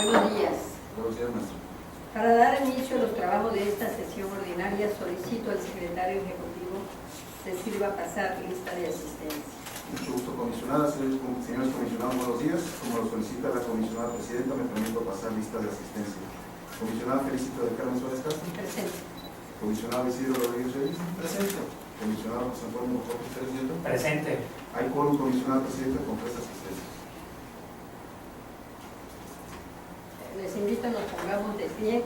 Buenos días. Buenos días, maestro. Para dar inicio a los trabajos de esta sesión ordinaria, solicito al secretario ejecutivo se sirva pasar lista de asistencia. Mucho gusto, comisionada. Señores comisionados, buenos días. Como lo solicita la comisionada presidenta, me permito pasar lista de asistencia. Comisionada Felicito de Carmen Suárez Castro. Presente. Comisionado Isidro Rodríguez Reyes. Presente. Comisionado José Antonio Jorge Pérez Nieto. Presente. Hay quórum, comisionada presidenta, con tres asistencias. Les invito a nos pongamos de pie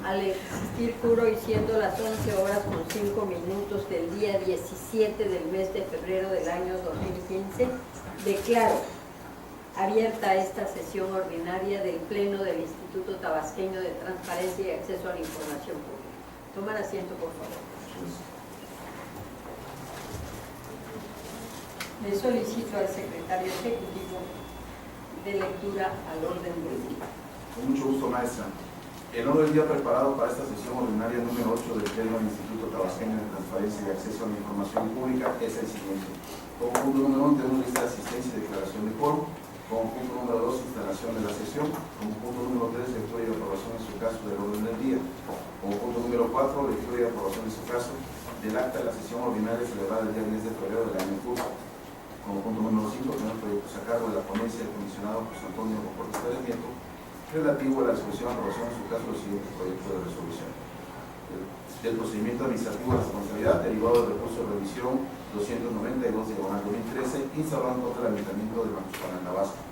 al existir juro y siendo las 11 horas con 5 minutos del día 17 del mes de febrero del año 2015, declaro abierta esta sesión ordinaria del Pleno del Instituto Tabasqueño de Transparencia y Acceso a la Información Pública. Toman asiento, por favor. Le solicito al secretario ejecutivo de lectura al orden del día. Con mucho gusto, maestra. El orden del día preparado para esta sesión ordinaria número 8 del Pleno del Instituto Tabasqueño de Transparencia y Acceso a la Información Pública es el siguiente. Como punto número 1 tenemos lista de asistencia y declaración de quórum. Como punto número 2, instalación de la sesión. Como punto número 3, lectura y aprobación en su caso del orden del día. Como punto número 4, lectura y aprobación en su caso del acta de la sesión ordinaria celebrada el día 10 de febrero del año en curso. Como punto número 5, tenemos proyectos a cargo de la ponencia del comisionado José Antonio Jorge Pérez Nieto relativo a la discusión y aprobación en su caso los siguientes proyectos de resolución. Del procedimiento administrativo de responsabilidad derivado del recurso de revisión 292/2013 instaurado contra el Ayuntamiento de Macuspana, Tabasco.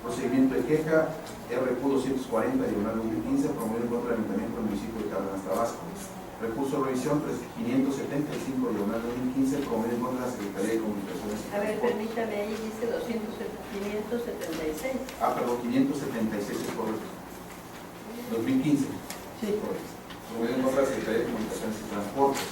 Procedimiento de queja RQ 240/2015 promovido en contra del Ayuntamiento del municipio de Cárdenas, Tabasco. Recurso de revisión 575/2015 promovido en contra de la Secretaría de Comunicaciones. A ver, permítame, ahí dice 576. Perdón, 576 es correcto. 2015. Sí. Correcto. Promovido en contra de la Secretaría de Comunicaciones y Transportes.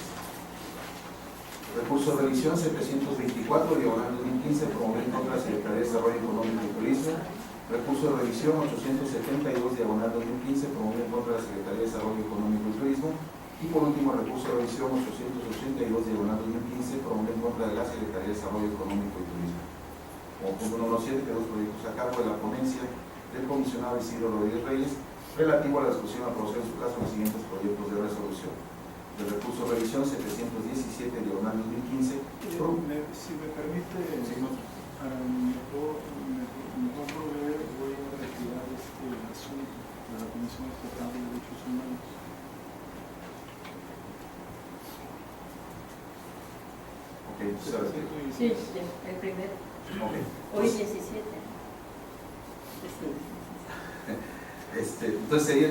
Recurso de revisión 724/2015 promovido en contra de la Secretaría de Desarrollo Económico y Turismo. Recurso de revisión 872/2015 promovido en contra de la Secretaría de Desarrollo Económico y Turismo. Y por último, recurso de revisión 882/2015 promovido en contra de la Secretaría de Desarrollo Económico y Turismo. Como punto número 7, que dos proyectos a cargo de la ponencia del comisionado Isidro Rodríguez Reyes relativo a la discusión y aprobación en su caso los siguientes proyectos de resolución. Del recurso de revisión 717/2015. Si me permite, mejor proveer, voy a retirar este asunto de la Comisión Estatal de Derechos Humanos. Okay, Sí, el primero. okay. Hoy 17. Entonces sería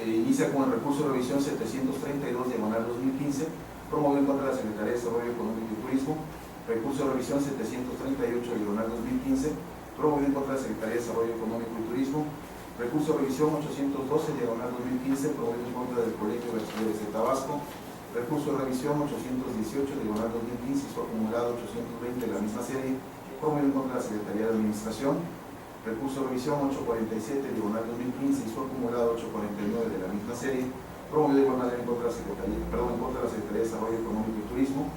inicia con el recurso de revisión 732/2015 promovido en contra de la Secretaría de Desarrollo Económico y Turismo. Recurso de revisión 738/2015 promovido en contra de la Secretaría de Desarrollo Económico y Turismo. Recurso de revisión 812/2015 promovido en contra del Colegio de Bachilleres de Tabasco. Recurso de revisión 818/2015 y su acumulado 820 de la misma serie promovido en contra de la Secretaría de Administración. Recurso de revisión 847/2015 y su acumulado 849 de la misma serie promovido en contra de la Secretaría de Desarrollo Económico y Turismo.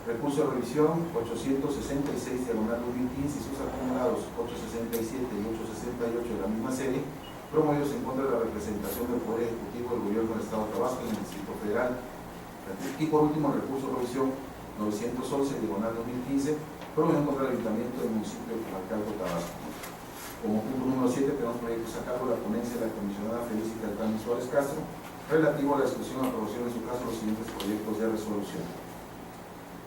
Recurso de revisión 866/2015 y sus acumulados 867 y 868 de la misma serie promovidos en contra de la representación del Poder Ejecutivo del Gobierno del Estado de Tabasco en el Distrito Federal. Y por último, el recurso de revisión 911/2015 promovido en contra del Ayuntamiento del municipio de Comalcalco, Tabasco. Como punto número 7 tenemos proyectos a cargo de la ponencia de la comisionada Felicito de Carmen Suárez Castro relativo a la discusión y aprobación en su caso los siguientes proyectos de resolución.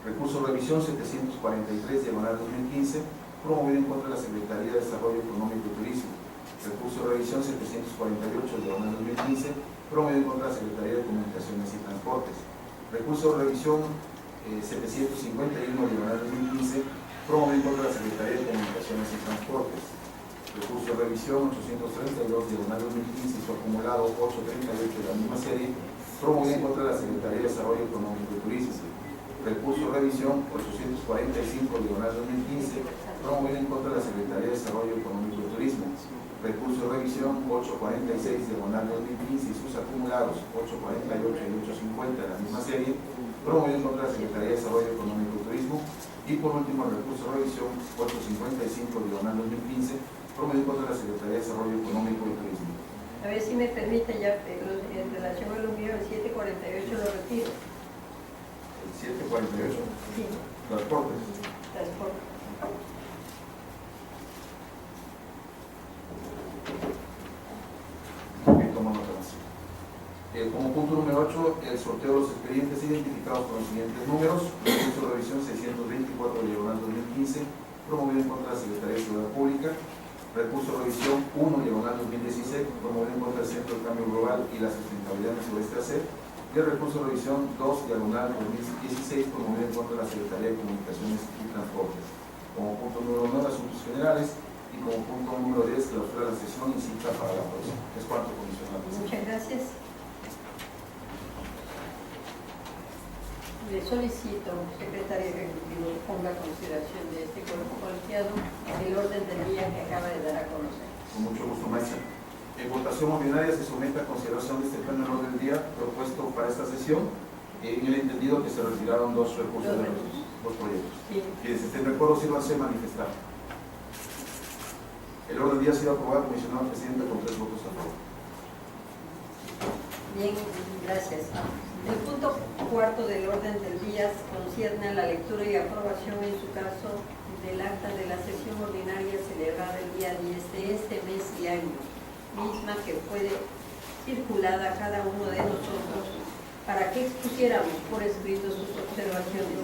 Recurso de revisión 743/2015 promovido en contra de la Secretaría de Desarrollo Económico y Turismo. Recurso de revisión 748/2015 promovido en contra de la Secretaría de Comunicaciones y Transportes. Recurso de revisión 751/2015 promovido en contra de la Secretaría de Comunicaciones y Transportes. Recurso de revisión 832/2015 y su acumulado 838 de la misma serie promovido en contra de la Secretaría de Desarrollo Económico y Turismo. Recurso de revisión 845/2015 promovido en contra de la Secretaría de Desarrollo Económico y Turismo. Recurso de revisión 846/2015 y sus acumulados 848 y 850 de la misma serie promovido en contra de la Secretaría de Desarrollo Económico y Turismo. Y por último, el recurso de revisión 855/2015, promovido contra la Secretaría de Desarrollo Económico y Turismo. A ver si me permite ya, en relación a lo mío, el 748 lo retiro. El 748, Sí, transportes. transporte. Tomo nota más. Como punto número 8, el sorteo de los expedientes identificados con los siguientes números. Recurso de revisión 624/2015, promovido en contra de la Secretaría de Seguridad Pública. Recurso de revisión 1/2016, promovido en contra del Centro de Cambio Global y la Sustentabilidad en el Sureste AC. Y el recurso de revisión 2/2016, promovido en contra de la Secretaría de Comunicaciones y Transportes. Como punto número 9, asuntos generales. Y como punto número 10, clausura de la sesión y cita para la próxima. Es cuanto, comisionado. Muchas gracias. Le solicito, secretario ejecutivo, que ponga a consideración de este cuerpo colegiado el orden del día que acaba de dar a conocer. Con mucho gusto, maestra. En votación ordinaria se somete a consideración de este pleno el orden del día propuesto para esta sesión, en el entendido que se retiraron dos recursos de los dos proyectos. Sí. Quienes estén de acuerdo, sírvanse a manifestar. El orden del día ha sido aprobado, comisionado presidente, con 3 votos a favor. Bien, gracias. El punto cuarto del orden del día concierne a la lectura y aprobación, en su caso, del acta de la sesión ordinaria celebrada el día 10 de este mes y año, misma que fue circulada a cada uno de nosotros para que expusiéramos por escrito sus observaciones.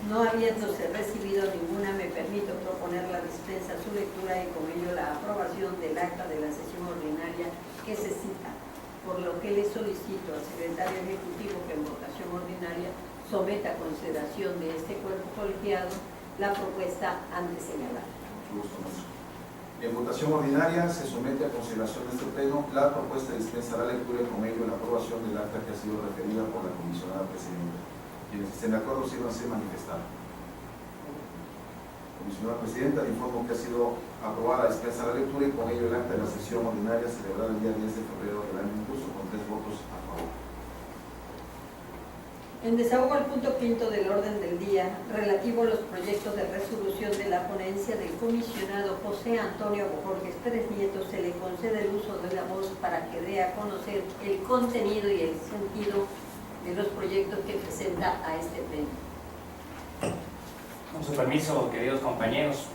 No habiéndose recibido ninguna, me permito proponer la dispensa a su lectura y con ello la aprobación del acta de la sesión ordinaria que se cita, por lo que le solicito al secretario ejecutivo que en votación ordinaria someta a consideración de este cuerpo colegiado la propuesta antes señalada. Mucho gusto, maestro. En votación ordinaria se somete a consideración de este pleno la propuesta de dispensa a la lectura y con ello la aprobación del acta que ha sido referida por la comisionada presidenta. Quienes estén de acuerdo, sírvanse a manifestar. Comisionada presidenta, le informo que ha sido aprobada la dispensa a la lectura y con ello el acta de la sesión ordinaria celebrada el día 10 de febrero del año en curso, con 3 votos a favor. En desahogo al punto quinto del orden del día, relativo a los proyectos de resolución de la ponencia del comisionado José Antonio Bojorges Pérez Nieto, se le concede el uso de la voz para que dé a conocer el contenido y el sentido de los proyectos que presenta a este pleno. Con su permiso, queridos compañeros,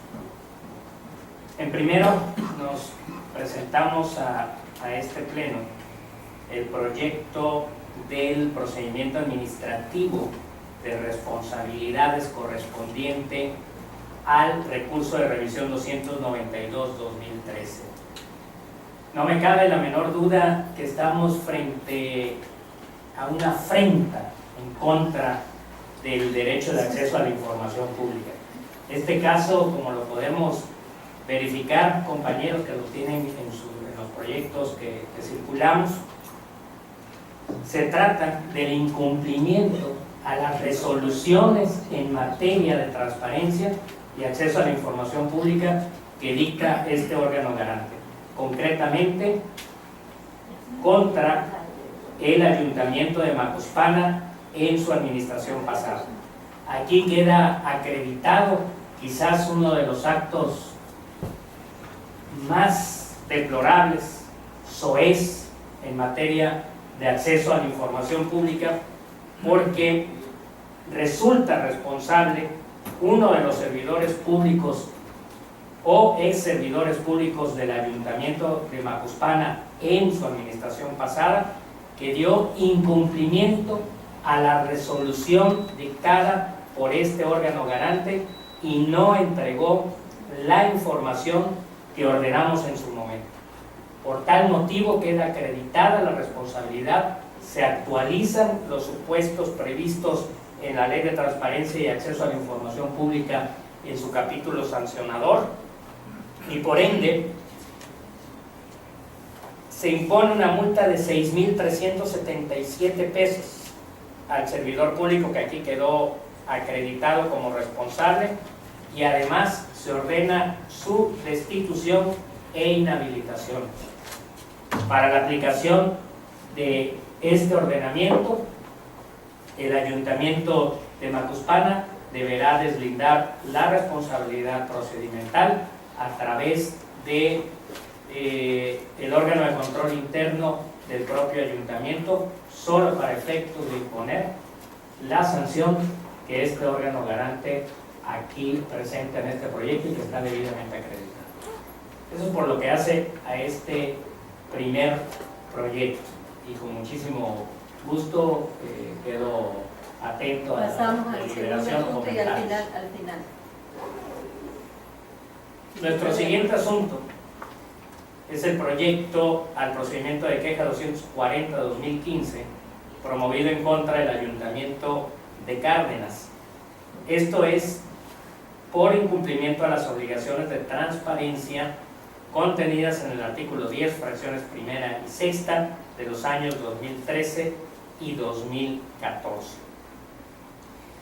en primero nos presentamos a este pleno el proyecto del procedimiento administrativo de responsabilidades correspondiente al recurso de revisión 292/2013. No me cabe la menor duda que estamos frente a una afrenta en contra del derecho de acceso a la información pública. Este caso, como lo podemos verificar, compañeros que lo tienen en los proyectos que circulamos, se trata del incumplimiento a las resoluciones en materia de transparencia y acceso a la información pública que dicta este órgano garante, concretamente contra el Ayuntamiento de Macuspana en su administración pasada. Aquí queda acreditado quizás uno de los actos más deplorables, soez, en materia de acceso a la información pública, porque resulta responsable uno de los servidores públicos o ex servidores públicos del Ayuntamiento de Macuspana en su administración pasada, que dio incumplimiento a la resolución dictada por este órgano garante y no entregó la información que ordenamos en su momento. Por tal motivo queda acreditada la responsabilidad, se actualizan los supuestos previstos en la Ley de Transparencia y Acceso a la Información Pública en su capítulo sancionador, y por ende se impone una multa de 6,377 pesos al servidor público que aquí quedó acreditado como responsable, y además se ordena su destitución e inhabilitación. Para la aplicación de este ordenamiento, el Ayuntamiento de Macuspana deberá deslindar la responsabilidad procedimental a través de el órgano de control interno del propio ayuntamiento, solo para efectos de imponer la sanción que este órgano garante aquí presente en este proyecto y que está debidamente acreditado. Eso es por lo que hace a este primer proyecto, y con muchísimo gusto quedo atento a pasamos la al deliberación segundo o punto y al comentarios. final. Nuestro siguiente asunto es el proyecto al procedimiento de queja 240-2015, promovido en contra del Ayuntamiento de Cárdenas. Esto es por incumplimiento a las obligaciones de transparencia contenidas en el artículo 10, fracciones primera y sexta de los años 2013 y 2014.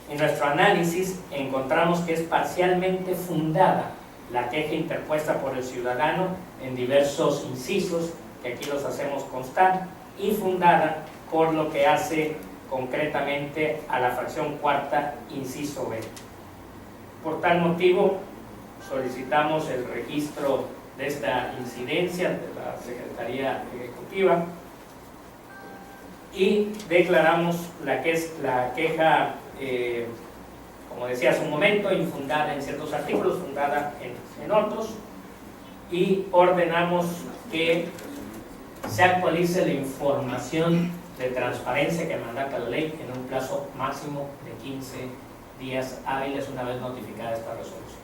En nuestro análisis encontramos que es parcialmente fundada la queja interpuesta por el ciudadano en diversos incisos, que aquí los hacemos constar, y fundada por lo que hace concretamente a la fracción cuarta, inciso B. Por tal motivo, solicitamos el registro de esta incidencia ante la Secretaría Ejecutiva y declaramos la queja, como decía hace un momento, infundada en ciertos artículos, fundada en otros, y ordenamos que se actualice la información de transparencia que mandata la ley en un plazo máximo de 15 días hábiles una vez notificada esta resolución.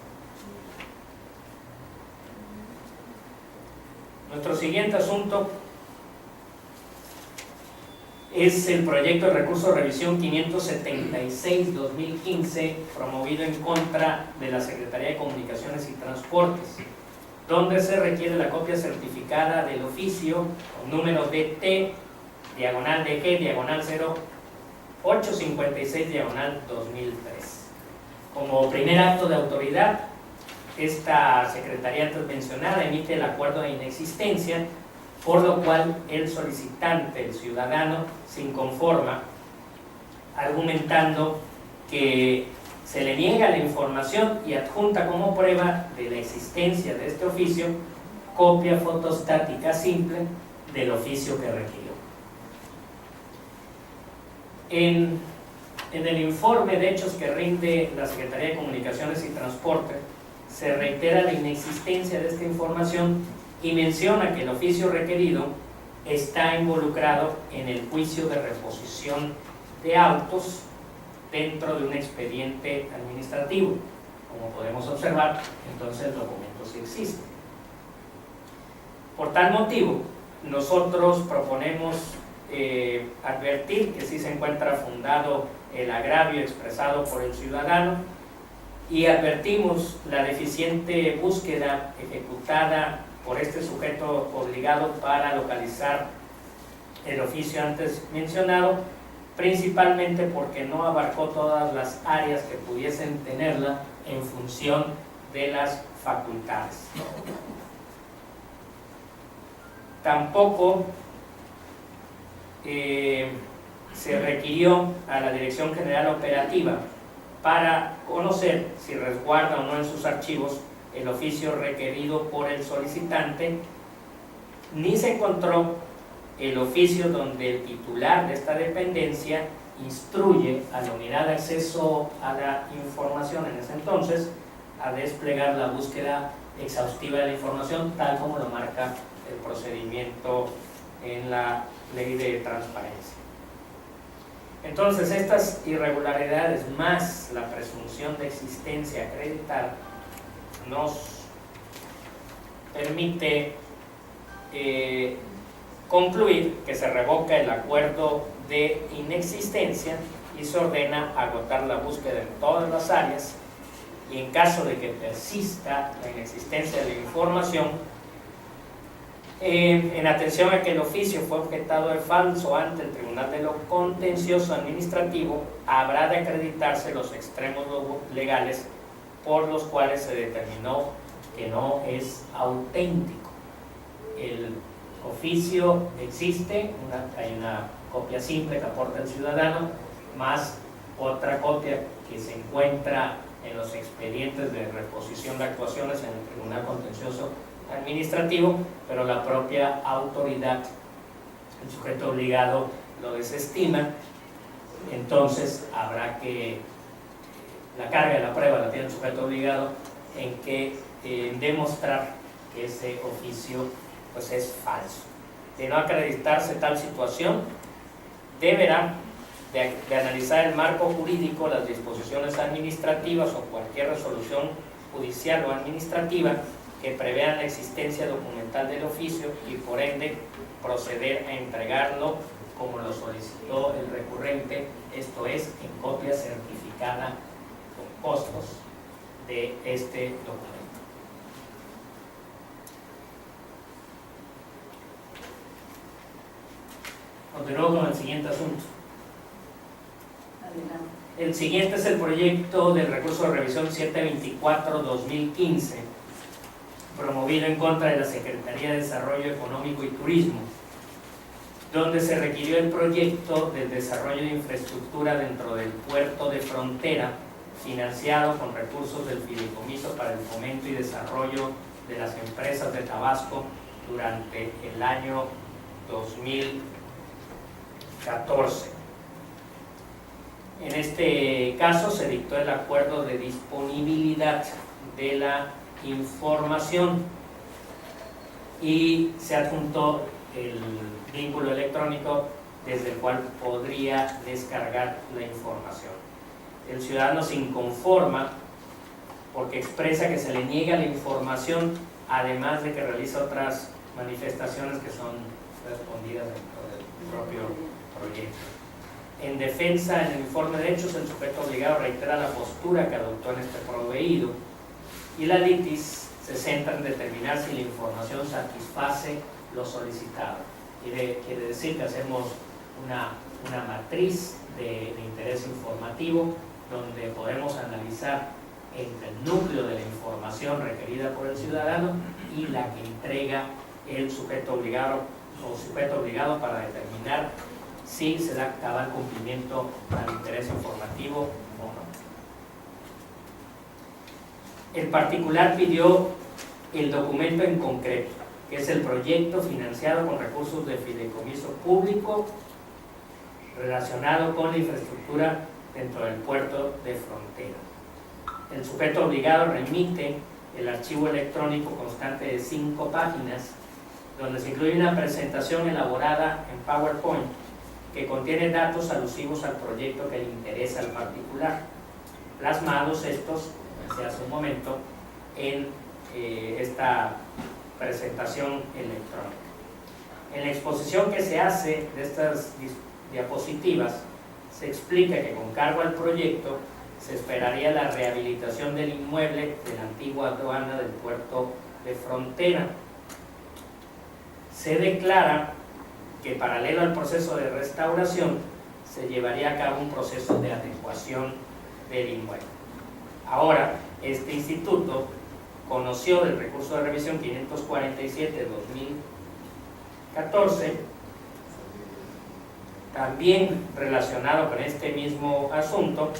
Nuestro siguiente asunto es el proyecto de recurso de revisión 576-2015, promovido en contra de la Secretaría de Comunicaciones y Transportes, donde se requiere la copia certificada del oficio con número DT, diagonal DG, diagonal 0856, diagonal 2003. Como primer acto de autoridad, esta Secretaría antes mencionada emite el acuerdo de inexistencia, por lo cual el solicitante, el ciudadano, se inconforma, argumentando que se le niega la información y adjunta como prueba de la existencia de este oficio copia fotostática simple del oficio que requirió. En el informe de hechos que rinde la Secretaría de Comunicaciones y Transporte, se reitera la inexistencia de esta información y menciona que el oficio requerido está involucrado en el juicio de reposición de autos dentro de un expediente administrativo. Como podemos observar, entonces el documento sí existe. Por tal motivo, nosotros proponemos advertir que sí se encuentra fundado el agravio expresado por el ciudadano y advertimos la deficiente búsqueda ejecutada por este sujeto obligado para localizar el oficio antes mencionado, principalmente porque no abarcó todas las áreas que pudiesen tenerla en función de las facultades. Tampoco se requirió a la Dirección General Operativa para conocer si resguarda o no en sus archivos el oficio requerido por el solicitante, ni se encontró el oficio donde el titular de esta dependencia instruye a la unidad de acceso a la información en ese entonces a desplegar la búsqueda exhaustiva de la información tal como lo marca el procedimiento en la ley de transparencia. Entonces, estas irregularidades más la presunción de existencia acreditada nos permite concluir que se revoca el acuerdo de inexistencia y se ordena agotar la búsqueda en todas las áreas, y en caso de que persista la inexistencia de la información, en atención a que el oficio fue objetado de falso ante el Tribunal de lo Contencioso Administrativo, habrá de acreditarse los extremos legales por los cuales se determinó que no es auténtico. El oficio existe, hay una copia simple que aporta el ciudadano, más otra copia que se encuentra en los expedientes de reposición de actuaciones en el Tribunal Contencioso Administrativo, pero la propia autoridad, el sujeto obligado, lo desestima. Entonces habrá que, la carga de la prueba la tiene el sujeto obligado en que demostrar que ese oficio pues es falso. De no acreditarse tal situación, deberá de analizar el marco jurídico, las disposiciones administrativas o cualquier resolución judicial o administrativa que prevean la existencia documental del oficio y por ende proceder a entregarlo como lo solicitó el recurrente, esto es, en copia certificada con costos de este documento. Continúo con el siguiente asunto. Adelante. El siguiente es el proyecto del recurso de revisión 724-2015, promovido en contra de la Secretaría de Desarrollo Económico y Turismo, donde se requirió el proyecto del desarrollo de infraestructura dentro del puerto de frontera, financiado con recursos del Fideicomiso para el Fomento y Desarrollo de las Empresas de Tabasco durante el año 2014. En este caso se dictó el acuerdo de disponibilidad de la información y se adjuntó el vínculo electrónico desde el cual podría descargar la información. El ciudadano se inconforma porque expresa que se le niega la información, además de que realiza otras manifestaciones que son respondidas dentro del propio proyecto. En defensa, en el informe de hechos, el sujeto obligado reitera la postura que adoptó en este proveído y la litis se centra en determinar si la información satisface lo solicitado. Quiere decir que hacemos una matriz de interés informativo donde podemos analizar entre el núcleo de la información requerida por el ciudadano y la que entrega el sujeto obligado para determinar si se da cabal cumplimiento al interés informativo o no. El particular pidió el documento en concreto, que es el proyecto financiado con recursos de fideicomiso público relacionado con la infraestructura dentro del puerto de frontera. El sujeto obligado remite el archivo electrónico constante de 5 páginas, donde se incluye una presentación elaborada en PowerPoint que contiene datos alusivos al proyecto que le interesa al particular, plasmados estos, como decía hace un momento, en esta presentación electrónica. En la exposición que se hace de estas diapositivas, se explica que con cargo al proyecto se esperaría la rehabilitación del inmueble de la antigua aduana del puerto de frontera. Se declara que paralelo al proceso de restauración se llevaría a cabo un proceso de adecuación del inmueble. Ahora, este instituto conoció del recurso de revisión 547-2014, también relacionado con este mismo asunto,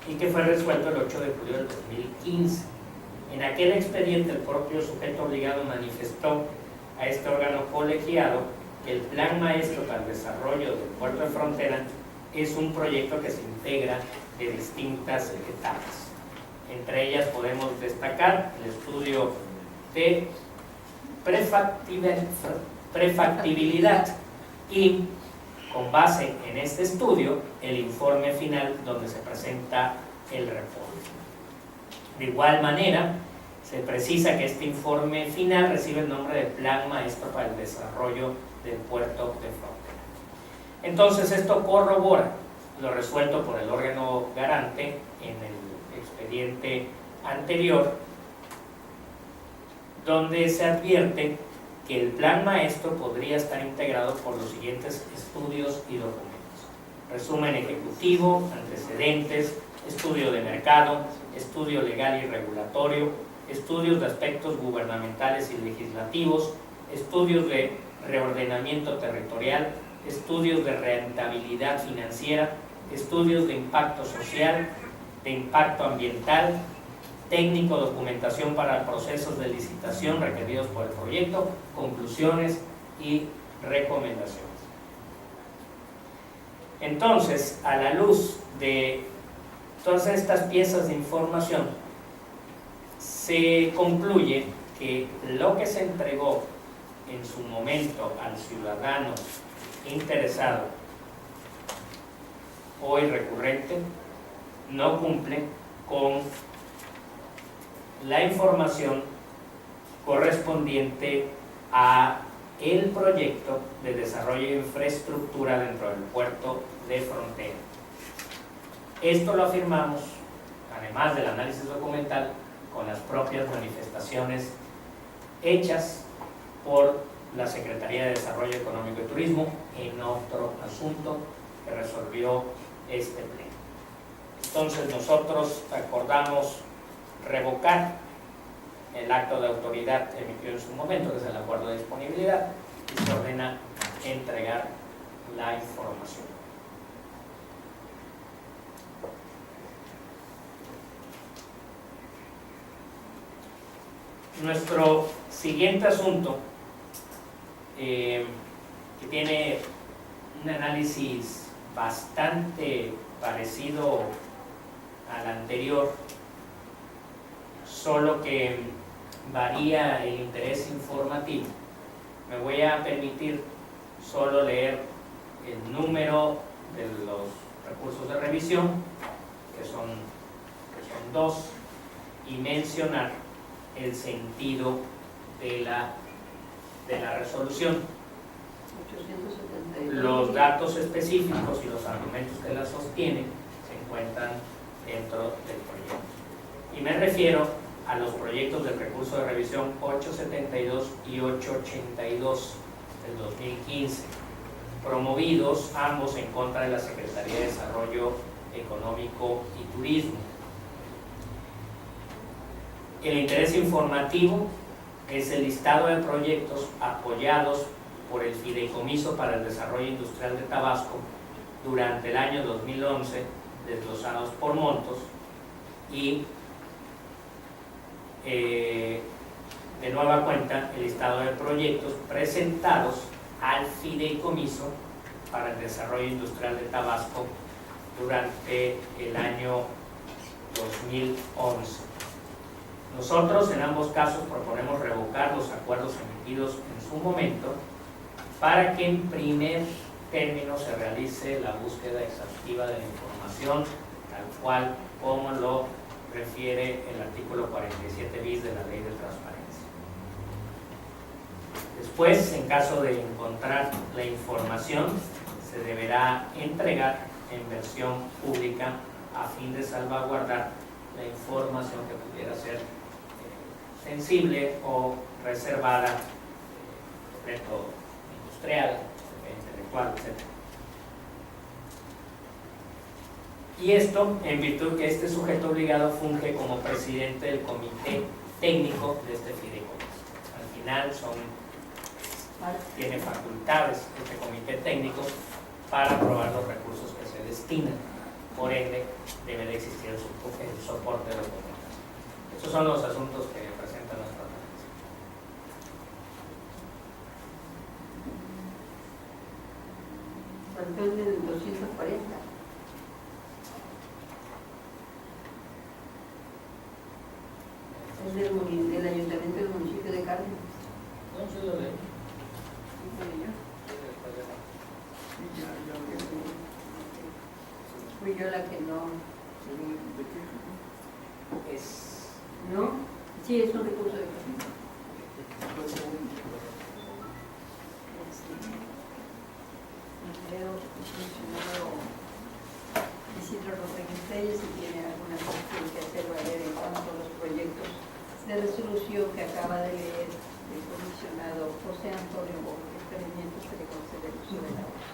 y que fue resuelto el 8 de julio del 2015. En aquel expediente, el propio sujeto obligado manifestó a este órgano colegiado que el plan maestro para el desarrollo del puerto de frontera es un proyecto que se integra de distintas etapas. Entre ellas podemos destacar el estudio de prefactibilidad y, con base en este estudio, el informe final donde se presenta el reporte. De igual manera, se precisa que este informe final recibe el nombre de Plan Maestro para el Desarrollo del Puerto de Frontera. Entonces, esto corrobora lo resuelto por el órgano garante en el expediente anterior, donde se advierte que el plan maestro podría estar integrado por los siguientes estudios y documentos: resumen ejecutivo, antecedentes, estudio de mercado, estudio legal y regulatorio, estudios de aspectos gubernamentales y legislativos, estudios de reordenamiento territorial, estudios de rentabilidad financiera, estudios de impacto social, de impacto ambiental, técnico, documentación para procesos de licitación requeridos por el proyecto, conclusiones y recomendaciones. Entonces, a la luz de todas estas piezas de información, se concluye que lo que se entregó en su momento al ciudadano interesado, hoy recurrente, no cumple con la información correspondiente a el proyecto de desarrollo de infraestructura dentro del puerto de frontera. Esto lo afirmamos, además del análisis documental, con las propias manifestaciones hechas por la Secretaría de Desarrollo Económico y Turismo en otro asunto que resolvió este pleno. Entonces nosotros acordamos revocar el acto de autoridad emitido en su momento, que es el acuerdo de disponibilidad, y se ordena entregar la información. Nuestro siguiente asunto, que tiene un análisis bastante parecido al anterior, solo que varía el interés informativo. Me voy a permitir solo leer el número de los recursos de revisión, que son 2, y mencionar el sentido de la resolución. 872. Los datos específicos y los argumentos que la sostienen se encuentran dentro del proyecto. Y me refiero a los proyectos del recurso de revisión 872 y 882 del 2015, promovidos ambos en contra de la Secretaría de Desarrollo Económico y Turismo. El interés informativo es el listado de proyectos apoyados por el Fideicomiso para el Desarrollo Industrial de Tabasco durante el año 2011, desglosados por montos, y de nueva cuenta el listado de proyectos presentados al Fideicomiso para el Desarrollo Industrial de Tabasco durante el año 2011. Nosotros en ambos casos proponemos revocar los acuerdos emitidos en su momento para que en primer término se realice la búsqueda exhaustiva de la información, tal cual como lo refiere el artículo 47 bis de la Ley de Transparencia. Después, en caso de encontrar la información, se deberá entregar en versión pública a fin de salvaguardar la información que pudiera ser sensible o reservada, secreto industrial, intelectual, etc. Y esto en virtud que este sujeto obligado funge como presidente del comité técnico de este fideicomiso. Al final tiene facultades este comité técnico para aprobar los recursos que se destinan. Por ende, debe de existir el soporte de documentación. Estos son los asuntos que presentan nuestra análisis. ¿Cuánto es del 240? Es del Ayuntamiento del municipio de Cárdenas. No, se lo leo. Fui yo la que no. ¿De qué? ¿No? Sí, es un recurso de capital. Creo que es funcionario Isidro Rodríguez Reyes, y tiene alguna cuestión que hacer valer en cuanto a los proyectos de resolución que acaba de leer el comisionado José Antonio Borges, requerimientos que le concede el uso de la voz.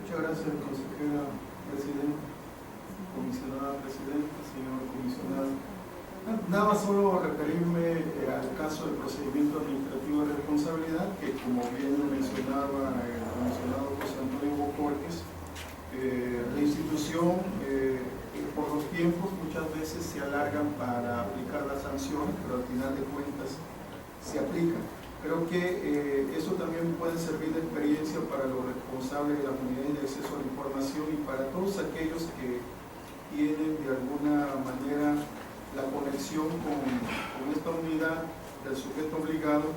Muchas gracias, consejera presidenta, comisionada presidenta, señor comisionado. Nada más solo referirme al caso del procedimiento administrativo de responsabilidad, que como bien mencionaba el comisionado José Antonio Borges, La institución, por los tiempos, muchas veces se alargan para aplicar las sanciones, pero al final de cuentas se aplican. Creo que eso también puede servir de experiencia para los responsables de las unidades de acceso a la información y para todos aquellos que tienen de alguna manera la conexión con esta unidad del sujeto obligado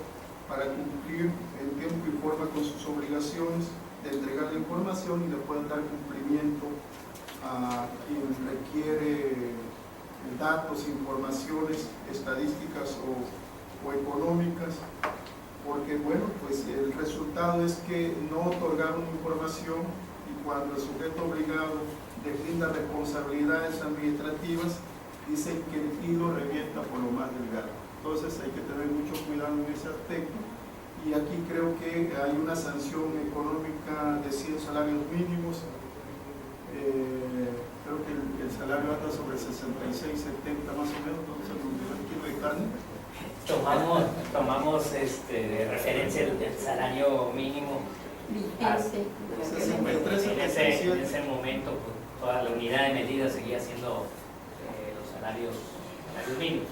para cumplir en tiempo y forma con sus obligaciones de entregar la información y le puedan dar cumplimiento a quien requiere datos, informaciones, estadísticas o económicas, porque bueno, pues el resultado es que no otorgaron información y cuando el sujeto obligado deslinda responsabilidades administrativas, dicen que el hilo revienta por lo más delgado. Entonces hay que tener mucho cuidado en ese aspecto y aquí creo que hay una sanción económica de 100 salarios mínimos. Creo que el salario anda sobre 66, 70 más o menos, entonces el kilo de carne. Tomamos de referencia el salario mínimo vigente. En ese momento, pues, toda la unidad de medida seguía siendo los salarios mínimos.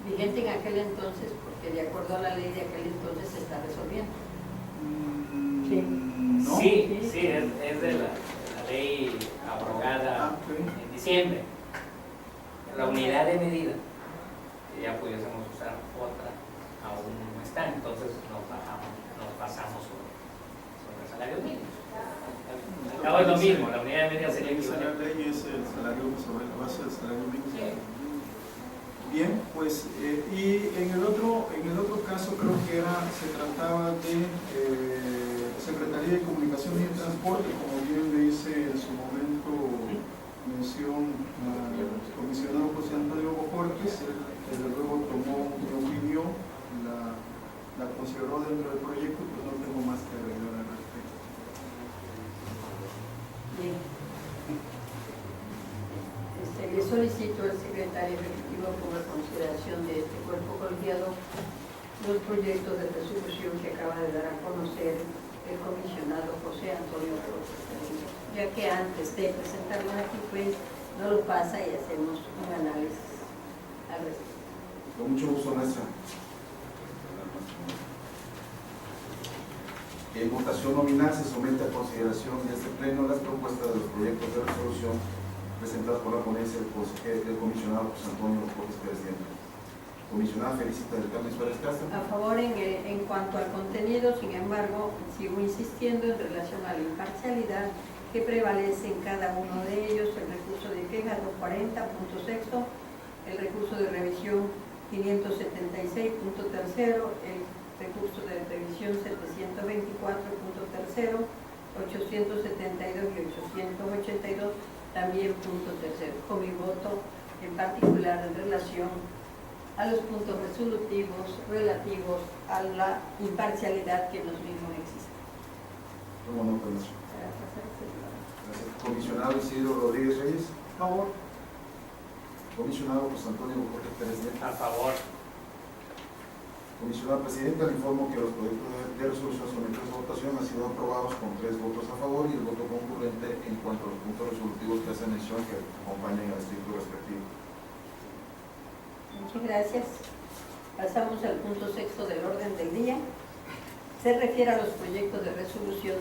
Vigente en aquel entonces, porque de acuerdo a la ley de aquel entonces se está resolviendo. ¿No? Sí, es de la ley abrogada en diciembre. La unidad de medida, que ya pudiésemos usar otra, aún no está, entonces nos pasamos sobre salarios mínimos. Acabo es lo mismo, la unidad de medida sería La ley es el salario sobre la base del salario mínimo. Sí. Bien, pues, y en el otro caso creo que se trataba de Secretaría de Comunicaciones y Transporte, como bien le hice en su momento mención al comisionado José Antonio Bojorquez, que luego tomó mi opinión, la consideró dentro del proyecto, pues no tengo más que agregar al respecto. Bien. Le solicito al secretario ejecutivo ponga consideración de este cuerpo colegiado los proyectos de resolución que acaba de dar a conocer el comisionado José Antonio Bojorquez, ya que antes de presentarlo aquí, pues no lo pasa y hacemos un análisis al respecto. Con mucho gusto, maestra. En votación nominal se somete a consideración de este pleno las propuestas de los proyectos de resolución presentadas por la ponencia del comisionado José Antonio Bojorquez, presidente. Comisionada Felicita del Carmen Suárez Castro. A favor en cuanto al contenido, sin embargo, sigo insistiendo en relación a la imparcialidad que prevalece en cada uno de ellos, el recurso de queja 240.6, el recurso de revisión 576.3, el recurso de revisión 724.3, 872 y 882, también punto tercero, con mi voto en particular en relación a los puntos resolutivos relativos a la imparcialidad que en los mismos existe. Tomo nota, maestra. Gracias. Comisionado Isidro Rodríguez Reyes. A favor. Comisionado José Antonio Bojorquez, presidente. A favor. Comisionada Presidenta, le informo que los proyectos de resolución sometidos a votación han sido aprobados con 3 votos a favor y el voto concurrente en cuanto a los puntos resolutivos que hacen mención que acompañan al escrito respectivo. Muchas gracias. Pasamos al punto sexto del orden del día. Se refiere a los proyectos de resolución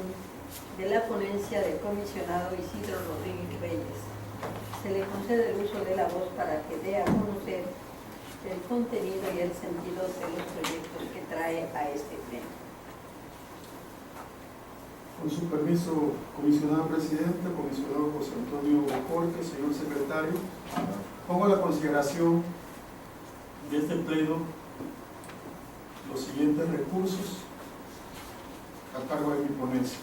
de la ponencia del comisionado Isidro Rodríguez Reyes. Se le concede el uso de la voz para que dé a conocer el contenido y el sentido de los proyectos que trae a este pleno. Con su permiso, comisionada presidenta, comisionado José Antonio Bojorquez, señor secretario, pongo a la consideración de este pleno los siguientes recursos a cargo de mi ponencia.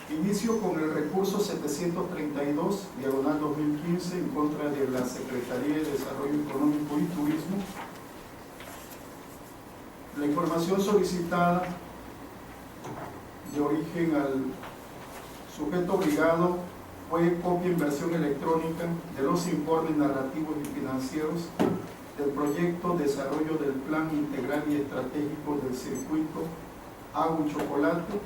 Inicio con el recurso 732, diagonal 2015, en contra de la Secretaría de Desarrollo Económico y Turismo. La información solicitada de origen al sujeto obligado fue copia en versión electrónica de los informes narrativos y financieros del proyecto Desarrollo del Plan Integral y Estratégico del Circuito Agua y Chocolate,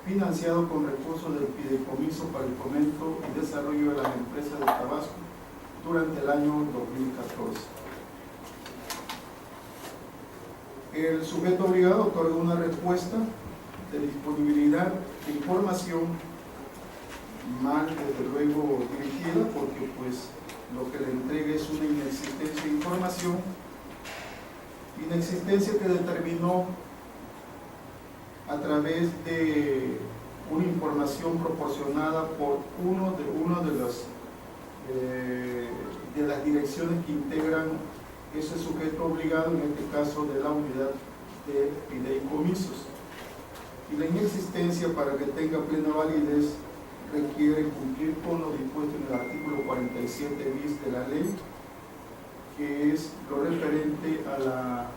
financiado con recursos del Fideicomiso para el Fomento y Desarrollo de las Empresas de Tabasco durante el año 2014. El sujeto obligado otorga una respuesta de disponibilidad de información mal, desde luego, dirigida, porque pues lo que le entrega es una inexistencia de información, inexistencia que determinó a través de una información proporcionada por una de las direcciones que integran ese sujeto obligado, en este caso de la unidad de fideicomisos. Y la inexistencia, para que tenga plena validez, requiere cumplir con lo dispuesto en el artículo 47 bis de la ley, que es lo referente a la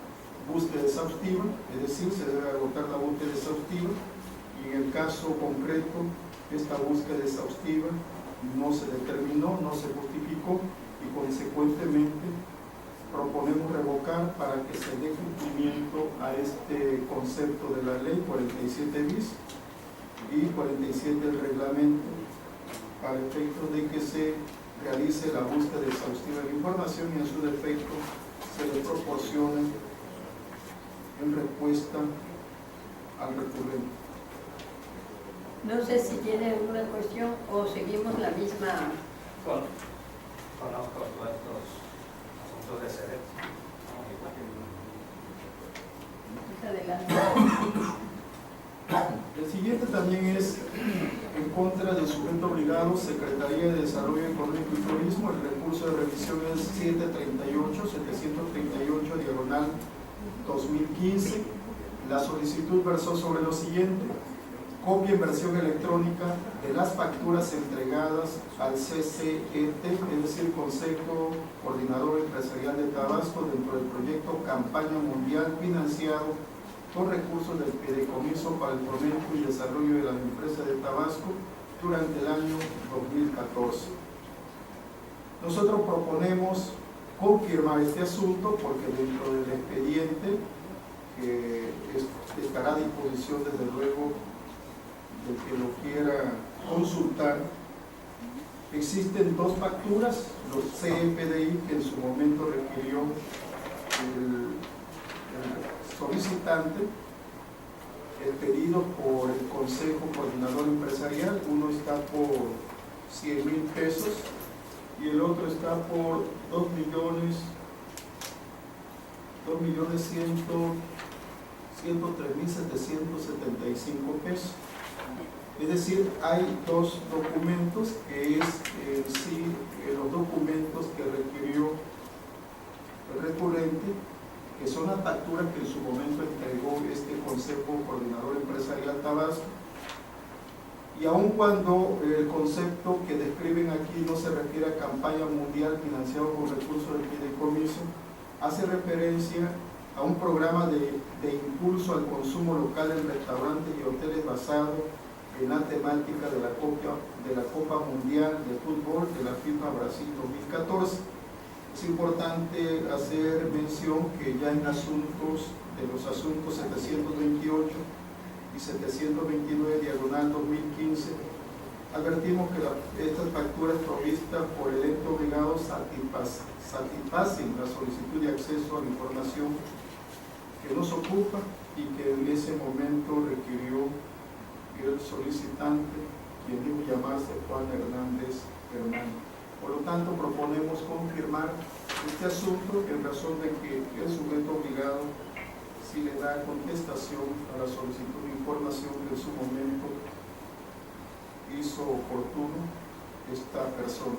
búsqueda exhaustiva, es decir, se debe agotar la búsqueda exhaustiva, y en el caso concreto, esta búsqueda exhaustiva no se determinó, no se justificó, y consecuentemente proponemos revocar para que se dé cumplimiento a este concepto de la ley 47 bis y 47 del reglamento, para efecto de que se realice la búsqueda exhaustiva de información y en su defecto se le proporcione en respuesta al recurrente. No sé si tiene alguna cuestión o seguimos la misma. Conozco todos estos asuntos de SEDET. Adelante. El siguiente también es en contra del sujeto obligado, Secretaría de Desarrollo Económico y Turismo. El recurso de revisión es 738, diagonal 2015. La solicitud versó sobre lo siguiente: copia en versión electrónica de las facturas entregadas al CCET, es decir, Consejo Coordinador Empresarial de Tabasco, dentro del proyecto Campaña Mundial financiado con recursos del Fideicomiso para el Fomento y Desarrollo de las Empresas de Tabasco durante el año 2014. Nosotros proponemos confirmar este asunto porque dentro del expediente, que estará a disposición desde luego del que lo quiera consultar, existen dos facturas, los CFDI que en su momento requirió el solicitante, el pedido por el Consejo Coordinador Empresarial. Uno está por 100,000 pesos y el otro está por 2.103.775 pesos. Es decir, hay dos documentos que es en sí los documentos que requirió el recurrente, que son las facturas que en su momento entregó este Consejo Coordinador Empresarial Tabasco. Y aun cuando el concepto que describen aquí no se refiere a campaña mundial financiado con recursos del fideicomiso, hace referencia a un programa de impulso al consumo local en restaurantes y hoteles basado en la temática de la Copa Mundial de Fútbol de la FIFA Brasil 2014. Es importante hacer mención que ya en los asuntos 728 y 729 diagonal 2015, advertimos que estas facturas provistas por el ente obligado satisfacen la solicitud de acceso a la información que nos ocupa y que en ese momento requirió el solicitante, quien dijo llamarse Juan Hernández Hernández. Por lo tanto, proponemos confirmar este asunto en razón de que el sujeto obligado sí le da contestación a la solicitud de información que en su momento hizo oportuno esta persona.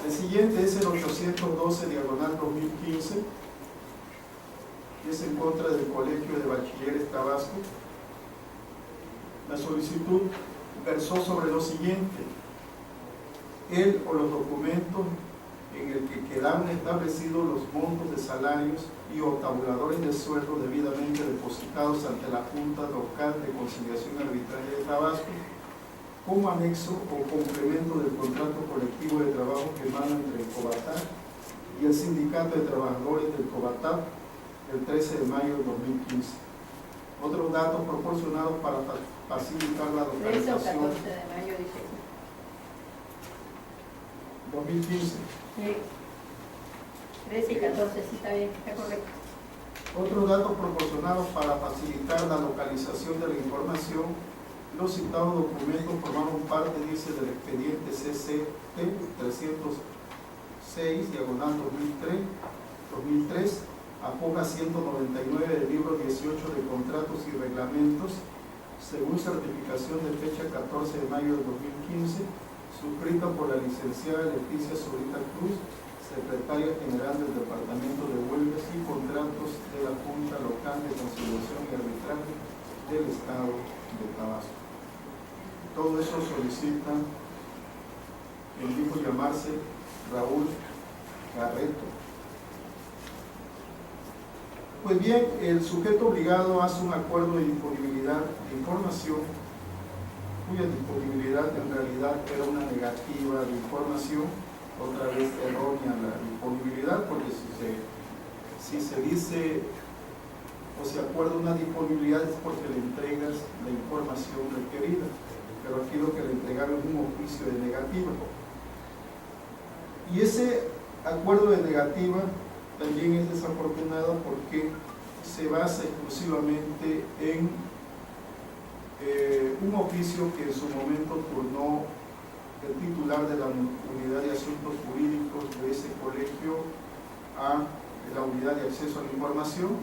El siguiente es el 812 diagonal 2015, que es en contra del Colegio de Bachilleres Tabasco. La solicitud versó sobre lo siguiente: él o los documentos en el que quedaron establecidos los montos de salarios y o tabuladores de sueldo debidamente depositados ante la Junta Local de Conciliación Arbitraria de Tabasco, como anexo o complemento del contrato colectivo de trabajo que emana entre el COBATAP y el Sindicato de Trabajadores del COBATAP el 13 de mayo de 2015. Otros datos proporcionados para facilitar la 13 o localización. 14 de mayo, dice. 2015. Sí. 13 y 14, sí, está bien, está correcto. Otros datos proporcionados para facilitar la localización de la información. Los citados documentos formaron parte, dice, del expediente CCT 306, diagonal 2003, a hoja 199 del libro 18 de contratos y reglamentos, según certificación de fecha 14 de mayo de 2015, suscrita por la licenciada Leticia Zurita Cruz, secretaria general del Departamento de Huelgas y Contratos de la Junta Local de Conciliación y Arbitraje del Estado de Tabasco. Todo eso solicita el dijo llamarse Raúl Garreto. Pues bien, el sujeto obligado hace un acuerdo de disponibilidad de información, cuya disponibilidad en realidad era una negativa de información, otra vez errónea la disponibilidad, porque si se dice o se acuerda una disponibilidad es porque le entregas la información requerida, pero aquí lo que le entregaron es un oficio de negativa. Y ese acuerdo de negativa también es desafortunado porque se basa exclusivamente en un oficio que en su momento turnó el titular de la Unidad de Asuntos Jurídicos de ese colegio a la Unidad de Acceso a la Información.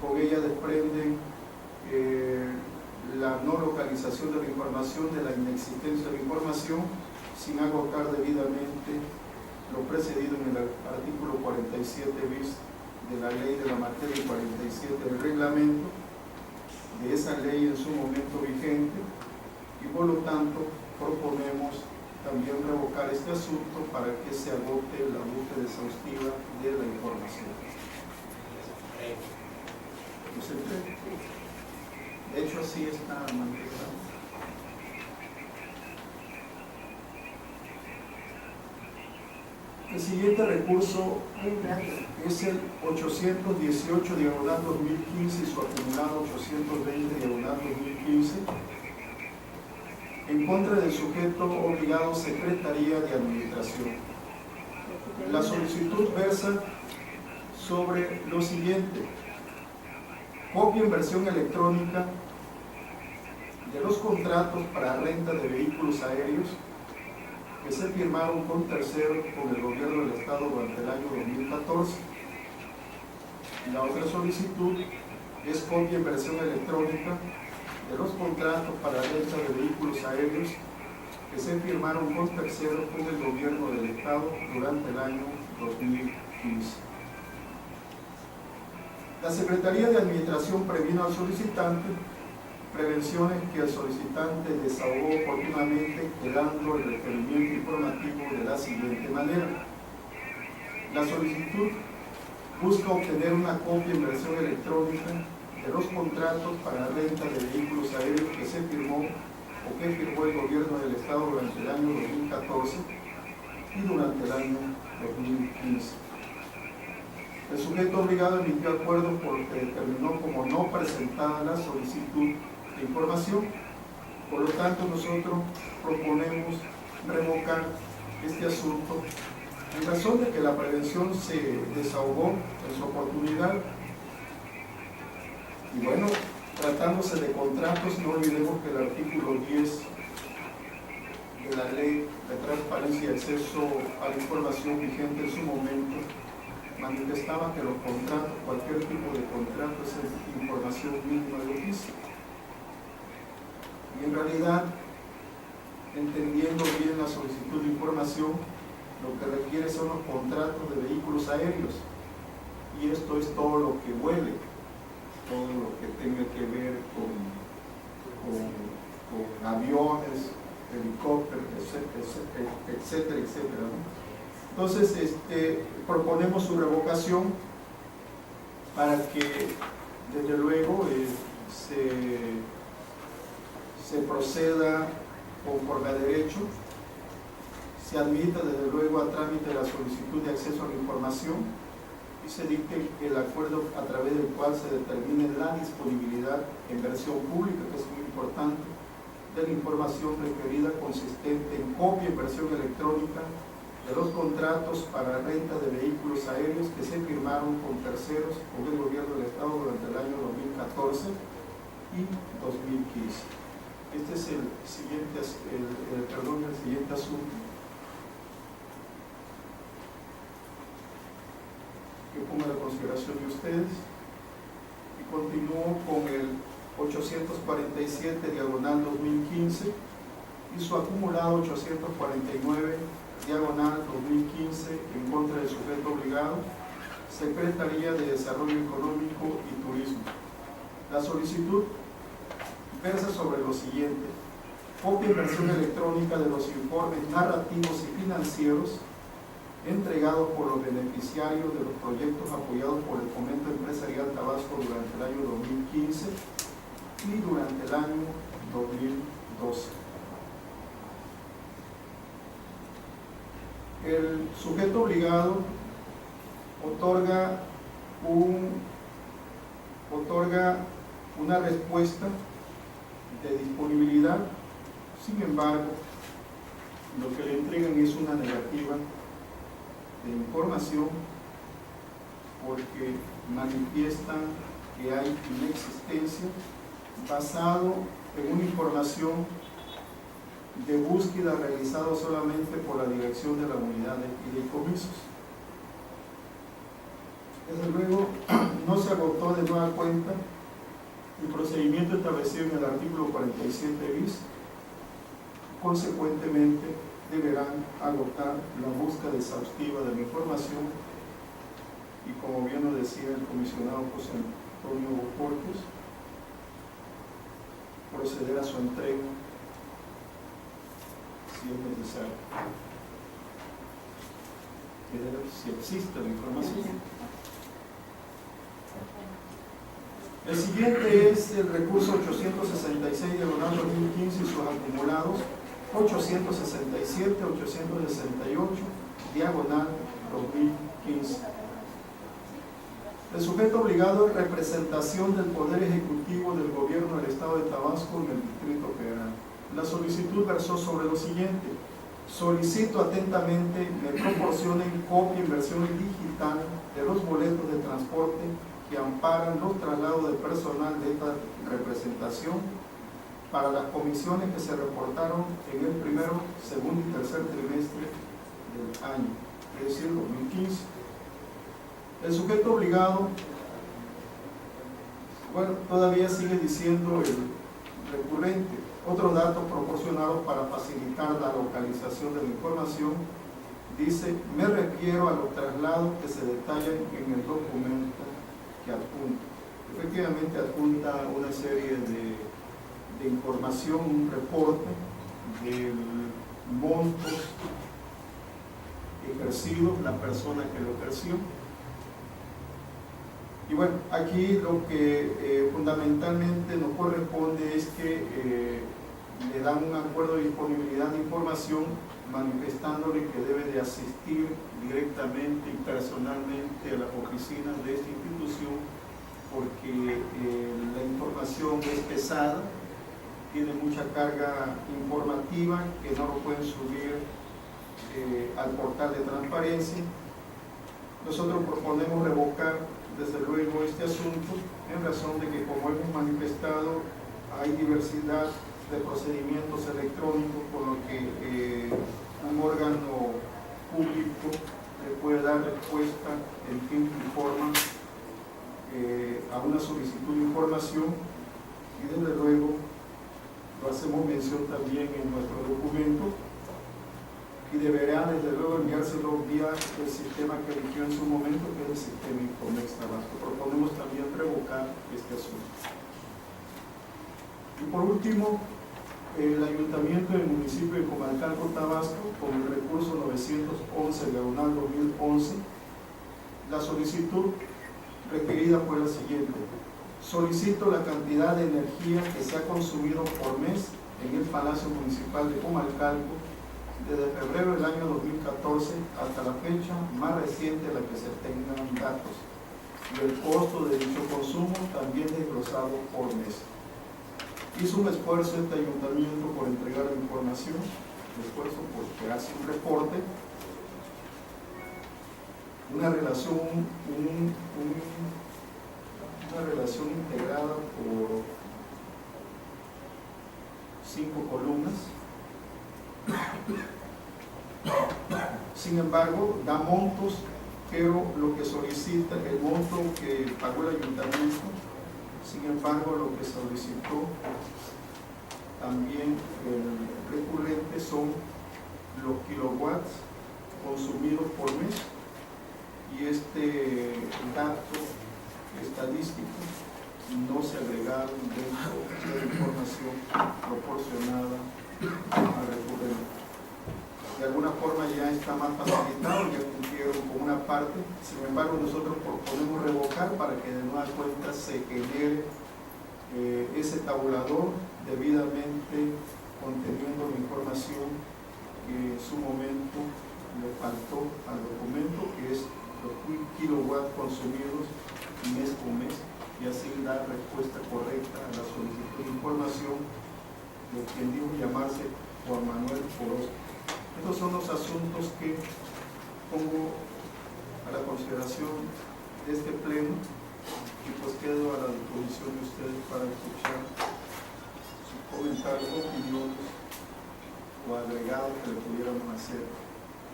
Con ella desprenden la no localización de la información, de la inexistencia de la información, sin agotar debidamente lo precedido en el artículo 47 bis de la ley de la materia y 47 del reglamento, de esa ley en su momento vigente, y por lo tanto proponemos también revocar este asunto para que se agote la búsqueda exhaustiva de la información. De hecho, así está manifestado. El siguiente recurso es el 818 diagonal 2015 y su acumulado 820 diagonal 2015 en contra del sujeto obligado Secretaría de Administración. La solicitud versa sobre lo siguiente: copia en versión electrónica de los contratos para renta de vehículos aéreos que se firmaron con terceros con el gobierno del Estado durante el año 2014. La otra solicitud es copia en versión electrónica de los contratos para renta de vehículos aéreos que se firmaron con terceros con el gobierno del Estado durante el año 2015. La Secretaría de Administración previno al solicitante prevenciones que el solicitante desahogó oportunamente, quedando el requerimiento informativo de la siguiente manera. La solicitud busca obtener una copia en versión electrónica de los contratos para renta de vehículos aéreos que se firmó o que firmó el gobierno del Estado durante el año 2014 y durante el año 2015. El sujeto obligado emitió acuerdo por lo que determinó como no presentada la solicitud de información. Por lo tanto, nosotros proponemos revocar este asunto en razón de que la prevención se desahogó en su oportunidad. Y bueno, tratándose de contratos, no olvidemos que el artículo 10 de la Ley de Transparencia y Acceso a la Información vigente en su momento manifestaba que los contratos, cualquier tipo de contrato, es información mínima de oficio. Y en realidad, entendiendo bien la solicitud de información, lo que requiere son los contratos de vehículos aéreos. Y esto es todo lo que vuele, todo lo que tenga que ver con aviones, helicópteros, etcétera, etcétera, ¿no? Entonces, proponemos su revocación para que, desde luego, se proceda conforme a derecho, se admita, desde luego, a trámite la solicitud de acceso a la información y se dicte el acuerdo a través del cual se determine la disponibilidad en versión pública, que es muy importante, de la información requerida consistente en copia en versión electrónica de los contratos para renta de vehículos aéreos que se firmaron con terceros con el gobierno del Estado durante el año 2014 y 2015. Este es el siguiente asunto que pongo a la consideración de ustedes, y continúo con el 847 diagonal 2015 y su acumulado 849 diagonal 2015 en contra del sujeto obligado, Secretaría de Desarrollo Económico y Turismo. La solicitud versa sobre lo siguiente: copia en versión electrónica de los informes narrativos y financieros entregados por los beneficiarios de los proyectos apoyados por el Fomento Empresarial Tabasco durante el año 2015 y durante el año 2012. El sujeto obligado otorga una respuesta de disponibilidad. Sin embargo, lo que le entregan es una negativa de información, porque manifiestan que hay inexistencia basado en una información de búsqueda realizada solamente por la Dirección de la Unidad de Fideicomisos. Desde luego, no se agotó de nueva cuenta el procedimiento establecido en el artículo 47 bis. Consecuentemente, deberán agotar la búsqueda exhaustiva de la información y, como bien lo decía el comisionado José Antonio Bocortes, proceder a su entrega si es necesario, si existe la información. El siguiente es el recurso 866 diagonal 2015 y sus acumulados 867, 868 diagonal 2015. El sujeto obligado es representación del Poder Ejecutivo del Gobierno del Estado de Tabasco en el Distrito Federal. La solicitud versó sobre lo siguiente: solicito atentamente me proporcionen copia en versión digital de los boletos de transporte que amparan los traslados de personal de esta representación para las comisiones que se reportaron en el primero, segundo y tercer trimestre del año, es decir, 2015. El sujeto obligado, bueno, todavía sigue diciendo el recurrente. Otros datos proporcionados para facilitar la localización de la información, dice: me refiero a los traslados que se detallan en el documento que adjunta. Efectivamente adjunta una serie de información, un reporte del monto ejercido, la persona que lo ejerció. Y bueno, aquí lo que fundamentalmente nos corresponde es que le dan un acuerdo de disponibilidad de información, manifestándole que debe de asistir directamente y personalmente a las oficinas de esta institución, porque la información es pesada, tiene mucha carga informativa que no lo pueden subir al portal de transparencia. Nosotros proponemos revocar desde luego este asunto, en razón de que, como hemos manifestado, hay diversidad de procedimientos electrónicos con lo que un órgano público le puede dar respuesta en tiempo y forma a una solicitud de información, y desde luego lo hacemos mención también en nuestro documento, y deberá desde luego enviárselo vía el sistema que eligió en su momento, que es el sistema Infomex Tabasco. Proponemos también revocar este asunto. Y por último, el Ayuntamiento del municipio de Comalcalco, Tabasco, con el recurso 911/2011, la solicitud requerida fue la siguiente: solicito la cantidad de energía que se ha consumido por mes en el Palacio Municipal de Comalcalco desde febrero del año 2014 hasta la fecha más reciente a la que se tengan datos, y el costo de dicho consumo también desglosado por mes. Hizo un esfuerzo este ayuntamiento por entregar la información, un esfuerzo porque hace un reporte, una relación integrada por 5 columnas. Sin embargo, da montos, pero lo que solicita, el monto que pagó el ayuntamiento, sin embargo, lo que solicitó también el recurrente son los kilowatts consumidos por mes, y este dato estadístico no se agregaron dentro de la información proporcionada al recurrente. De alguna forma ya está más facilitado, ya cumplieron con una parte. Sin embargo, nosotros proponemos revocar para que de nueva cuenta se genere ese tabulador debidamente conteniendo la información que en su momento le faltó al documento, que es los kilowatts consumidos mes con mes, y así dar respuesta correcta a la solicitud de información de quien dijo llamarse Juan Manuel Orozco. Estos son los asuntos que pongo a la consideración de este pleno, y pues quedo a la disposición de ustedes para escuchar sus comentarios, opiniones o agregados que le pudiéramos hacer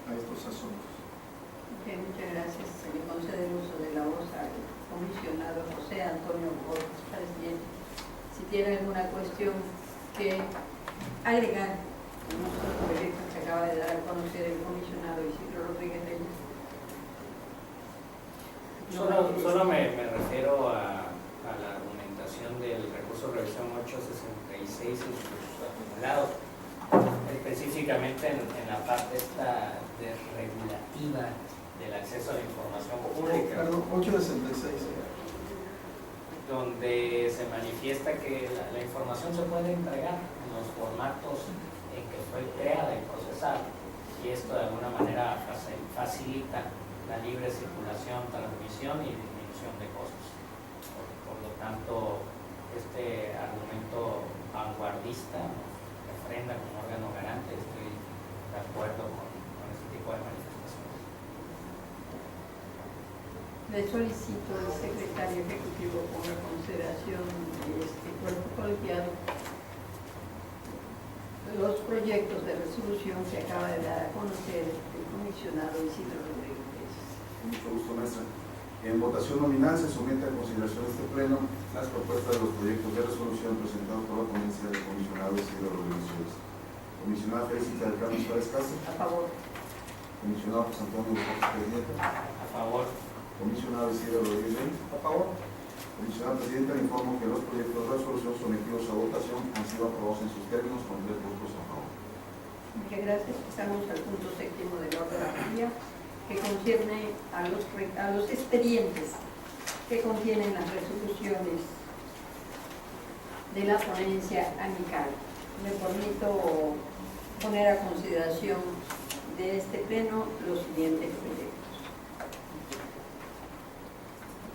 a estos asuntos. Okay, muchas gracias. Se le concede el uso de la voz al comisionado José Antonio Borges, presidente. Si tiene alguna cuestión que agregar en nuestro proyecto que acaba de dar a conocer el comisionado Isidro Rodríguez Reyes. Solo me refiero a la argumentación del recurso de revisión 866 y sus acumulados, específicamente en la parte esta desregulativa del acceso a la información pública. Perdón, 866. Donde se manifiesta que la información se puede entregar en los formatos en que fue creada y procesada, y esto de alguna manera facilita la libre circulación, transmisión y disminución de costos. Por lo tanto, este argumento vanguardista nos refrenda como órgano garante. Estoy de acuerdo con este tipo de manifestaciones. Le solicito al secretario ejecutivo ponga en consideración de este cuerpo colegiado los proyectos de resolución que acaba de dar a conocer el comisionado Isidro Rodríguez. Mucho gusto, maestra. En votación nominal se somete a consideración de este pleno las propuestas de los proyectos de resolución presentados por la ponencia del comisionado Isidro Rodríguez Reyes. Comisionada Felicita del Carmen Suárez Castro. A favor. Comisionado José Antonio Borges, presidente. A favor. Comisionado Isidro Rodríguez Reyes. A favor. Comisionada Presidenta, le informo que los proyectos de resolución sometidos a votación han sido aprobados en sus términos con 3 votos a favor. Muchas gracias. Pasamos al punto séptimo del orden del día, que concierne a los expedientes que contienen las resoluciones de la ponencia amical. Me permito poner a consideración de este pleno los siguientes proyectos.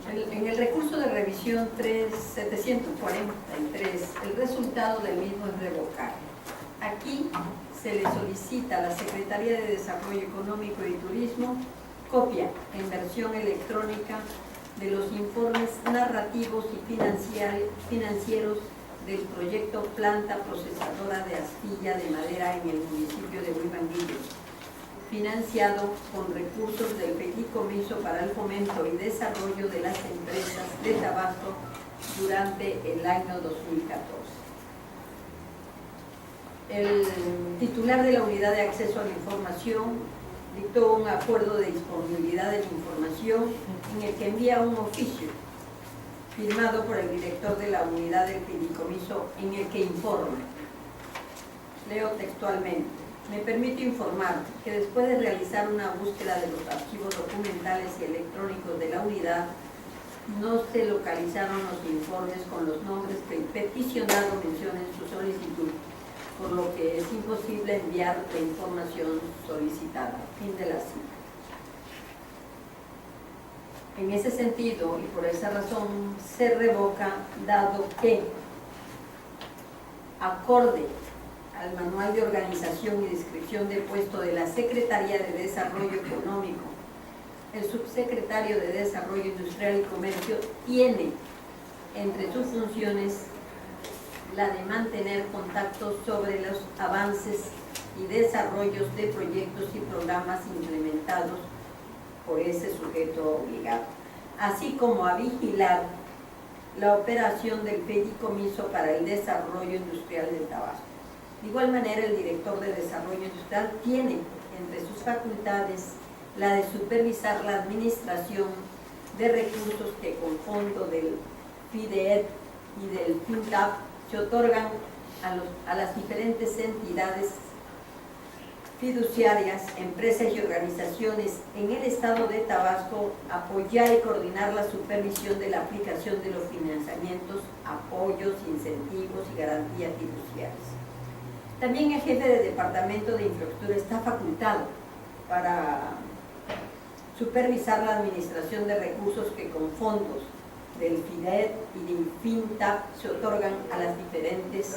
En el recurso de revisión 743, el resultado del mismo es revocar. Aquí se le solicita a la Secretaría de Desarrollo Económico y Turismo copia en versión electrónica de los informes narrativos y financieros del proyecto Planta Procesadora de Astilla de Madera en el municipio de Huimanguillo, financiado con recursos del Fideicomiso para el Fomento y Desarrollo de las Empresas de Tabaco durante el año 2014. El titular de la Unidad de Acceso a la Información dictó un acuerdo de disponibilidad de la información en el que envía un oficio firmado por el director de la unidad del fideicomiso en el que informa. Leo textualmente: me permito informar que después de realizar una búsqueda de los archivos documentales y electrónicos de la unidad, no se localizaron los informes con los nombres que el peticionado menciona en su solicitud. por lo que es imposible enviar la información solicitada. Fin de la cita. En ese sentido, y por esa razón, se revoca, dado que, acorde al Manual de Organización y Descripción de Puesto de la Secretaría de Desarrollo Económico, el subsecretario de Desarrollo Industrial y Comercio tiene entre sus funciones la de mantener contactos sobre los avances y desarrollos de proyectos y programas implementados por ese sujeto obligado, así como a vigilar la operación del Fideicomiso para el Desarrollo Industrial del Tabasco. De igual manera, el director de Desarrollo Industrial tiene entre sus facultades la de supervisar la administración de recursos que con fondo del FIDEED y del FINTAP se otorgan a las diferentes entidades fiduciarias, empresas y organizaciones en el estado de Tabasco, apoyar y coordinar la supervisión de la aplicación de los financiamientos, apoyos, incentivos y garantías fiduciarias. También el jefe del Departamento de Infraestructura está facultado para supervisar la administración de recursos que con fondos del FIDEED y del FINTAP se otorgan a las diferentes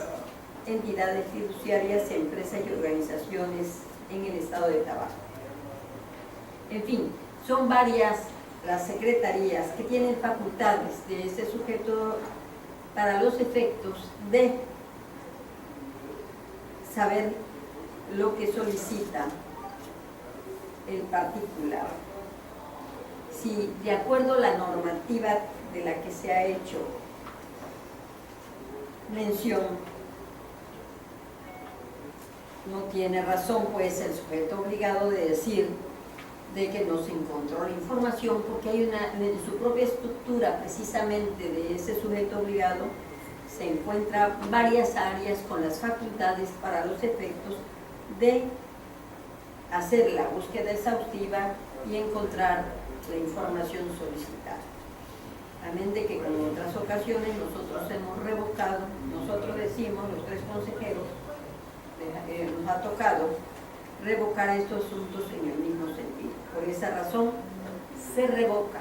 entidades fiduciarias, empresas y organizaciones en el estado de Tabasco. En fin, son varias las secretarías que tienen facultades de este sujeto para los efectos de saber lo que solicita el particular. Si de acuerdo a la normativa de la que se ha hecho mención, no tiene razón pues el sujeto obligado de decir de que no se encontró la información, porque hay en su propia estructura precisamente de ese sujeto obligado se encuentra varias áreas con las facultades para los efectos de hacer la búsqueda exhaustiva y encontrar la información solicitada. Amén de que como en otras ocasiones nosotros hemos revocado, nosotros decimos, los tres consejeros, nos ha tocado revocar estos asuntos en el mismo sentido. Por esa razón se revoca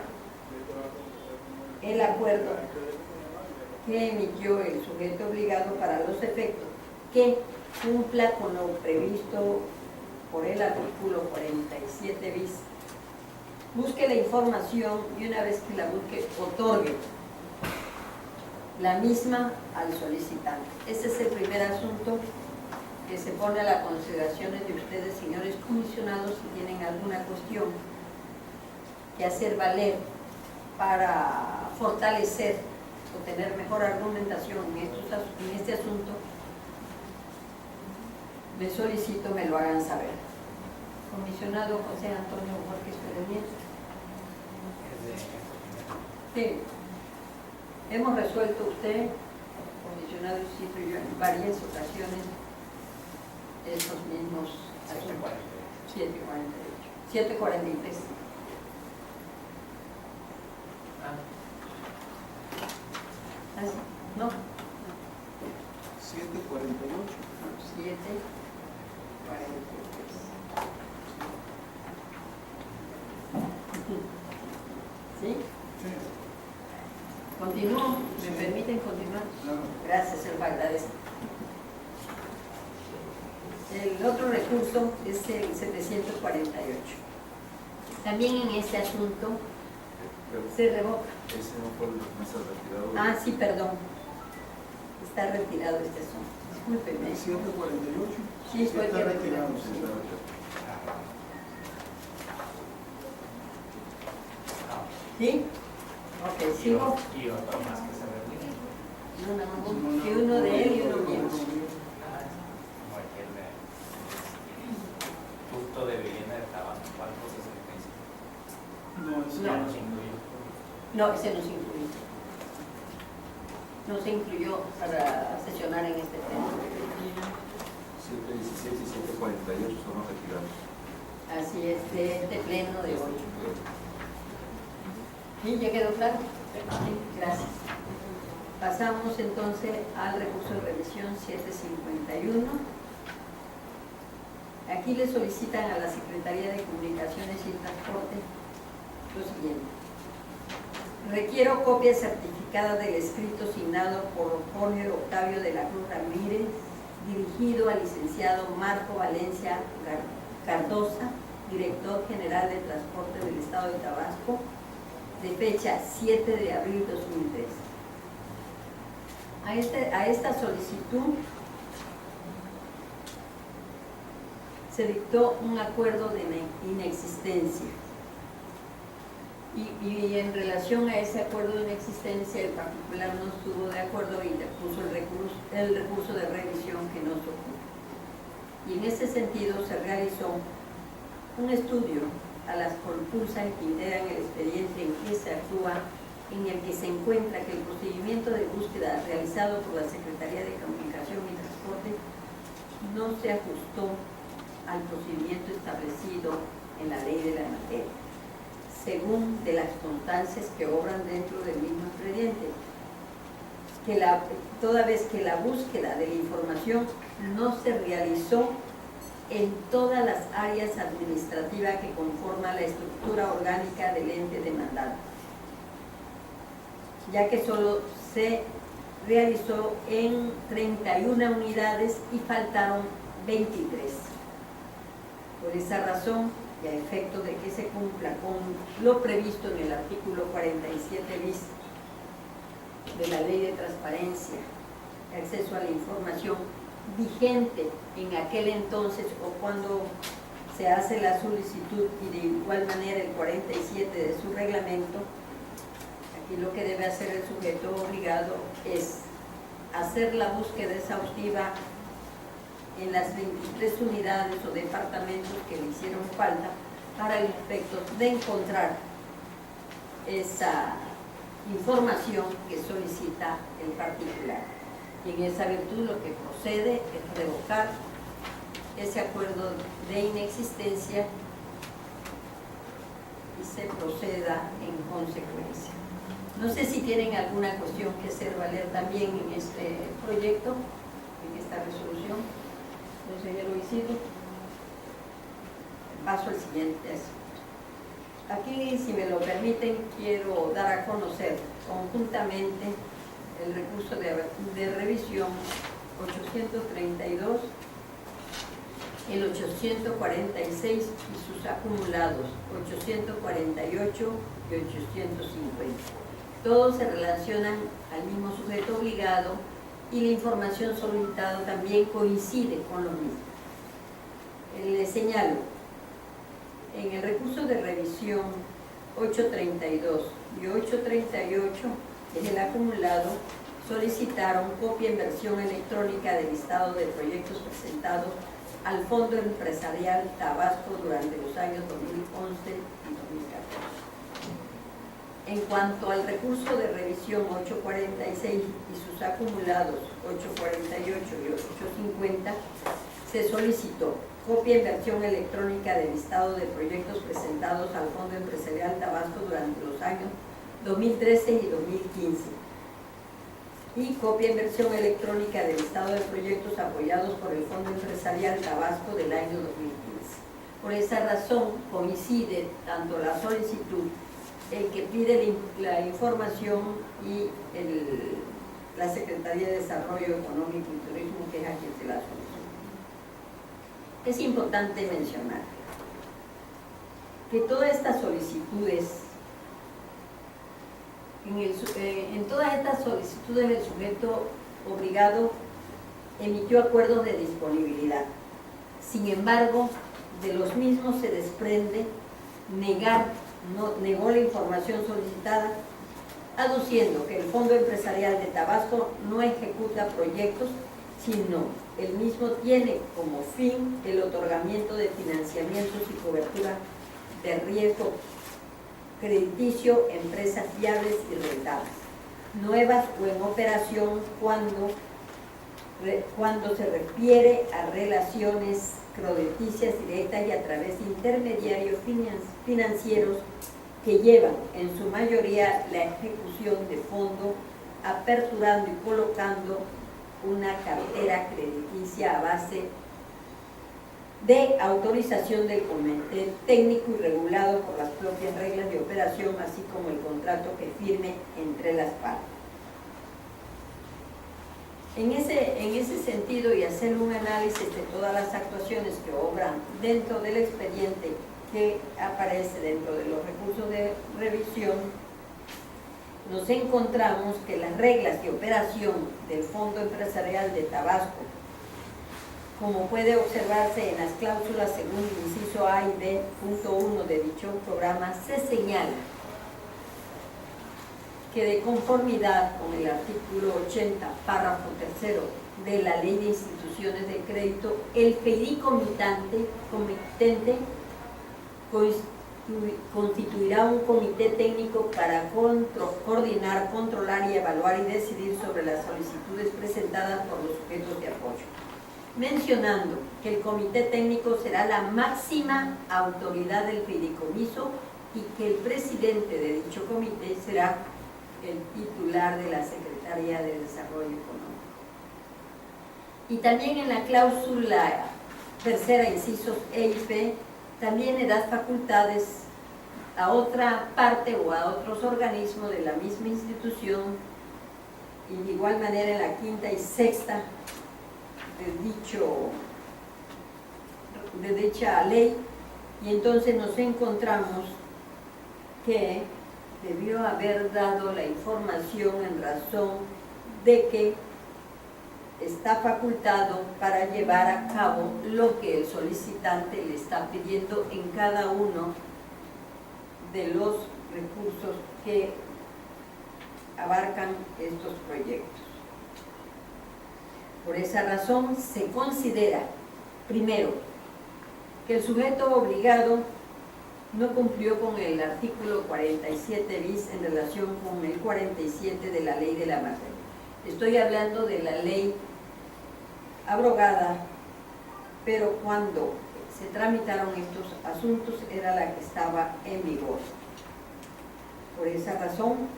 el acuerdo que emitió el sujeto obligado para los efectos que cumpla con lo previsto por el artículo 47 bis. Busque la información y una vez que la busque, otorgue la misma al solicitante. Ese es el primer asunto que se pone a la consideración de ustedes, señores comisionados, si tienen alguna cuestión que hacer valer para fortalecer o tener mejor argumentación en este asunto. Les solicito me lo hagan saber. Comisionado José Antonio Borges Pérez. Sí, hemos resuelto usted, comisionado Isidro y yo, en varias ocasiones estos mismos asuntos. 748, 743. No. 748. 743. ¿Sí? Sí. ¿Continúo? ¿Me permiten continuar? Claro. Gracias, se lo agradezco. El otro recurso es el 748. También en este asunto se revoca. Ese no fue el que me está retirado. Ah, sí, perdón. Está retirado este asunto. Discúlpeme. 748. Sí, fue está que retirado. Sí, está retirado. ¿Sí? Ok, sigo. Y otro más que se retire. No, y uno de él y uno mío. Como aquel ducto de vivienda de Tabasco, ¿cuántos 65? No, es Ya nos incluyó. No, ese no se incluyó. No se incluyó para sesionar en este tema. 716 y 748 son los retirados. Así es, de este pleno de hoy. ¿Sí? ¿Ya quedó claro? Sí, gracias. Pasamos entonces al recurso de revisión 751. Aquí le solicitan a la Secretaría de Comunicaciones y Transporte lo siguiente. Requiero copia certificada del escrito signado por Jorge Octavio de la Cruz Ramírez, dirigido al licenciado Marco Valencia Cardosa, director general de Transporte del Estado de Tabasco, de fecha 7 de abril de 2013. A esta solicitud se dictó un acuerdo de inexistencia. Y en relación a ese acuerdo de inexistencia, el particular no estuvo de acuerdo y depuso el recurso de revisión que no se ocupó. Y en ese sentido se realizó un estudio a las compulsas que integran el expediente en que se actúa, en el que se encuentra que el procedimiento de búsqueda realizado por la Secretaría de Comunicación y Transporte no se ajustó al procedimiento establecido en la ley de la materia, según de las constancias que obran dentro del mismo expediente, toda vez que la búsqueda de la información no se realizó en todas las áreas administrativas que conforman la estructura orgánica del ente demandado, ya que solo se realizó en 31 unidades y faltaron 23. Por esa razón, y a efecto de que se cumpla con lo previsto en el artículo 47 bis de la Ley de Transparencia, acceso a la información vigente en aquel entonces o cuando se hace la solicitud, y de igual manera el 47 de su reglamento, aquí lo que debe hacer el sujeto obligado es hacer la búsqueda exhaustiva en las 23 unidades o departamentos que le hicieron falta para el efecto de encontrar esa información que solicita el particular. Y en esa virtud lo que procede es revocar ese acuerdo de inexistencia y se proceda en consecuencia. No sé si tienen alguna cuestión que hacer valer también en este proyecto, en esta resolución. Consejero Isidro, paso al siguiente asunto. Aquí, si me lo permiten, quiero dar a conocer conjuntamente el recurso de revisión 832, el 846 y sus acumulados 848 y 850. Todos se relacionan al mismo sujeto obligado y la información solicitada también coincide con lo mismo. Les señalo, en el recurso de revisión 832 y 838, que es el acumulado, solicitaron copia en versión electrónica del listado de proyectos presentados al Fondo Empresarial Tabasco durante los años 2011 y 2014. En cuanto al recurso de revisión 846 y sus acumulados 848 y 850, se solicitó copia en versión electrónica del listado de proyectos presentados al Fondo Empresarial Tabasco durante los años 2013 y 2015, y copia en versión electrónica del listado de proyectos apoyados por el Fondo Empresarial Tabasco del año 2015. Por esa razón coincide tanto la solicitud, el que pide la información y la Secretaría de Desarrollo Económico y Turismo, que es a quien se la solicita. Es importante mencionar que todas estas solicitudes, en todas estas solicitudes el sujeto obligado emitió acuerdos de disponibilidad. Sin embargo, de los mismos se desprende negó la información solicitada, aduciendo que el Fondo Empresarial de Tabasco no ejecuta proyectos, sino el mismo tiene como fin el otorgamiento de financiamientos y cobertura de riesgo crediticio, empresas fiables y rentables, nuevas o en operación cuando se refiere a relaciones crediticias directas y a través de intermediarios financieros que llevan en su mayoría la ejecución de fondo aperturando y colocando una cartera crediticia a base de autorización del comité técnico y regulado por las propias reglas de operación, así como el contrato que firme entre las partes. En ese sentido, y hacer un análisis de todas las actuaciones que obran dentro del expediente que aparece dentro de los recursos de revisión, nos encontramos que las reglas de operación del Fondo Empresarial de Tabasco, como puede observarse en las cláusulas según el inciso A y B, punto 1 de dicho programa, se señala que de conformidad con el artículo 80, párrafo 3 de la Ley de Instituciones de Crédito, el fideicomitente constituirá un comité técnico para coordinar, controlar y evaluar y decidir sobre las solicitudes presentadas por los sujetos de apoyo, mencionando que el comité técnico será la máxima autoridad del fideicomiso y que el presidente de dicho comité será el titular de la Secretaría de Desarrollo Económico. Y también en la cláusula tercera, incisos E y F, también le da facultades a otra parte o a otros organismos de la misma institución, y de igual manera en la quinta y sexta de dicha ley, y entonces nos encontramos que debió haber dado la información en razón de que está facultado para llevar a cabo lo que el solicitante le está pidiendo en cada uno de los recursos que abarcan estos proyectos. Por esa razón se considera, primero, que el sujeto obligado no cumplió con el artículo 47 bis en relación con el 47 de la ley de la materia. Estoy hablando de la ley abrogada, pero cuando se tramitaron estos asuntos era la que estaba en vigor. Por esa razón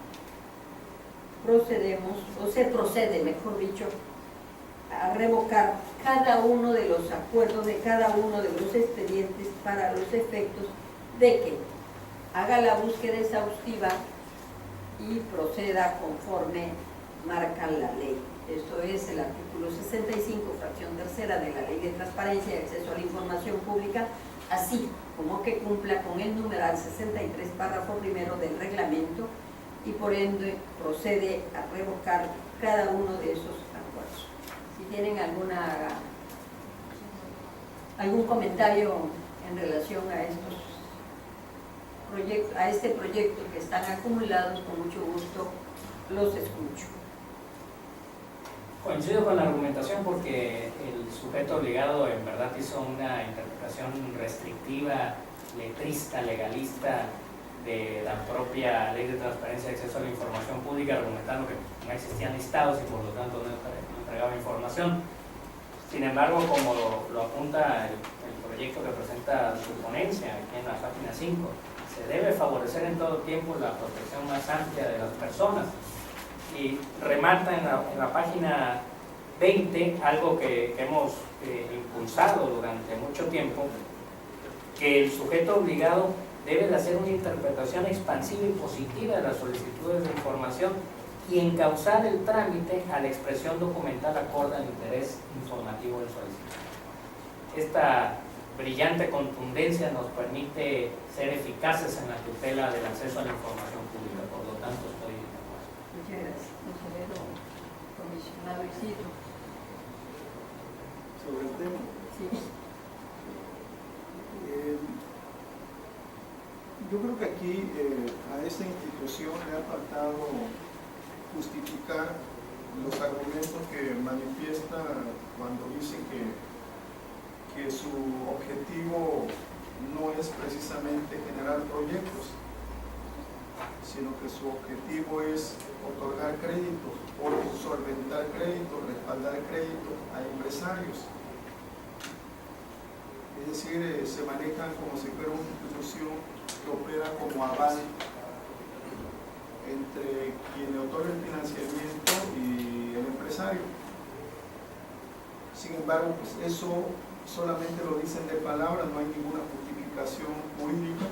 procedemos, o se procede, mejor dicho, a revocar cada uno de los acuerdos de cada uno de los expedientes para los efectos de que haga la búsqueda exhaustiva y proceda conforme marca la ley. Esto es el artículo 65, fracción tercera de la Ley de Transparencia y Acceso a la Información Pública, así como que cumpla con el numeral 63, párrafo primero del reglamento, y por ende procede a revocar cada uno de esos acuerdos. Si tienen algún comentario en relación a estos proyectos, a este proyecto que están acumulados, con mucho gusto los escucho. Coincido con la argumentación porque el sujeto obligado en verdad hizo una interpretación restrictiva, letrista, legalista de la propia Ley de Transparencia y Acceso a la Información Pública, argumentando que no existían listados y por lo tanto no entregaba información. Sin embargo, como lo apunta el proyecto que presenta su ponencia aquí en la página 5, se debe favorecer en todo tiempo la protección más amplia de las personas. Y remata en la página 20 algo que hemos impulsado durante mucho tiempo, que el sujeto obligado debe de hacer una interpretación expansiva y positiva de las solicitudes de información y encauzar el trámite a la expresión documental acorde al interés informativo del solicitante. Esta brillante contundencia nos permite ser eficaces en la tutela del acceso a la información pública, por lo tanto estoy de acuerdo. Muchas gracias, consejero comisionado Isidro. Sobre el tema. Sí. Yo creo que aquí a esta institución le ha faltado justificar los argumentos que manifiesta cuando dice que su objetivo no es precisamente generar proyectos, sino que su objetivo es otorgar créditos o solventar créditos, respaldar créditos a empresarios. Es decir, se manejan como si fuera una institución que opera como aval entre quien le otorga el financiamiento necesario. Sin embargo, pues eso solamente lo dicen de palabra, no hay ninguna justificación jurídica.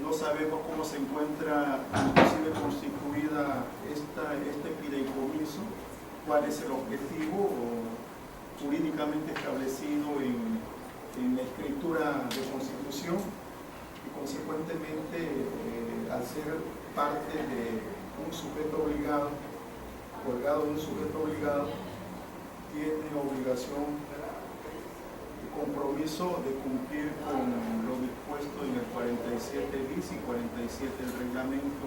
No sabemos cómo se encuentra inclusive constituida este fideicomiso, cuál es el objetivo jurídicamente establecido en la escritura de constitución, y consecuentemente al ser parte de un sujeto obligado, colgado de un sujeto obligado, tiene obligación y compromiso de cumplir con lo dispuesto en el 47 bis y 47 del reglamento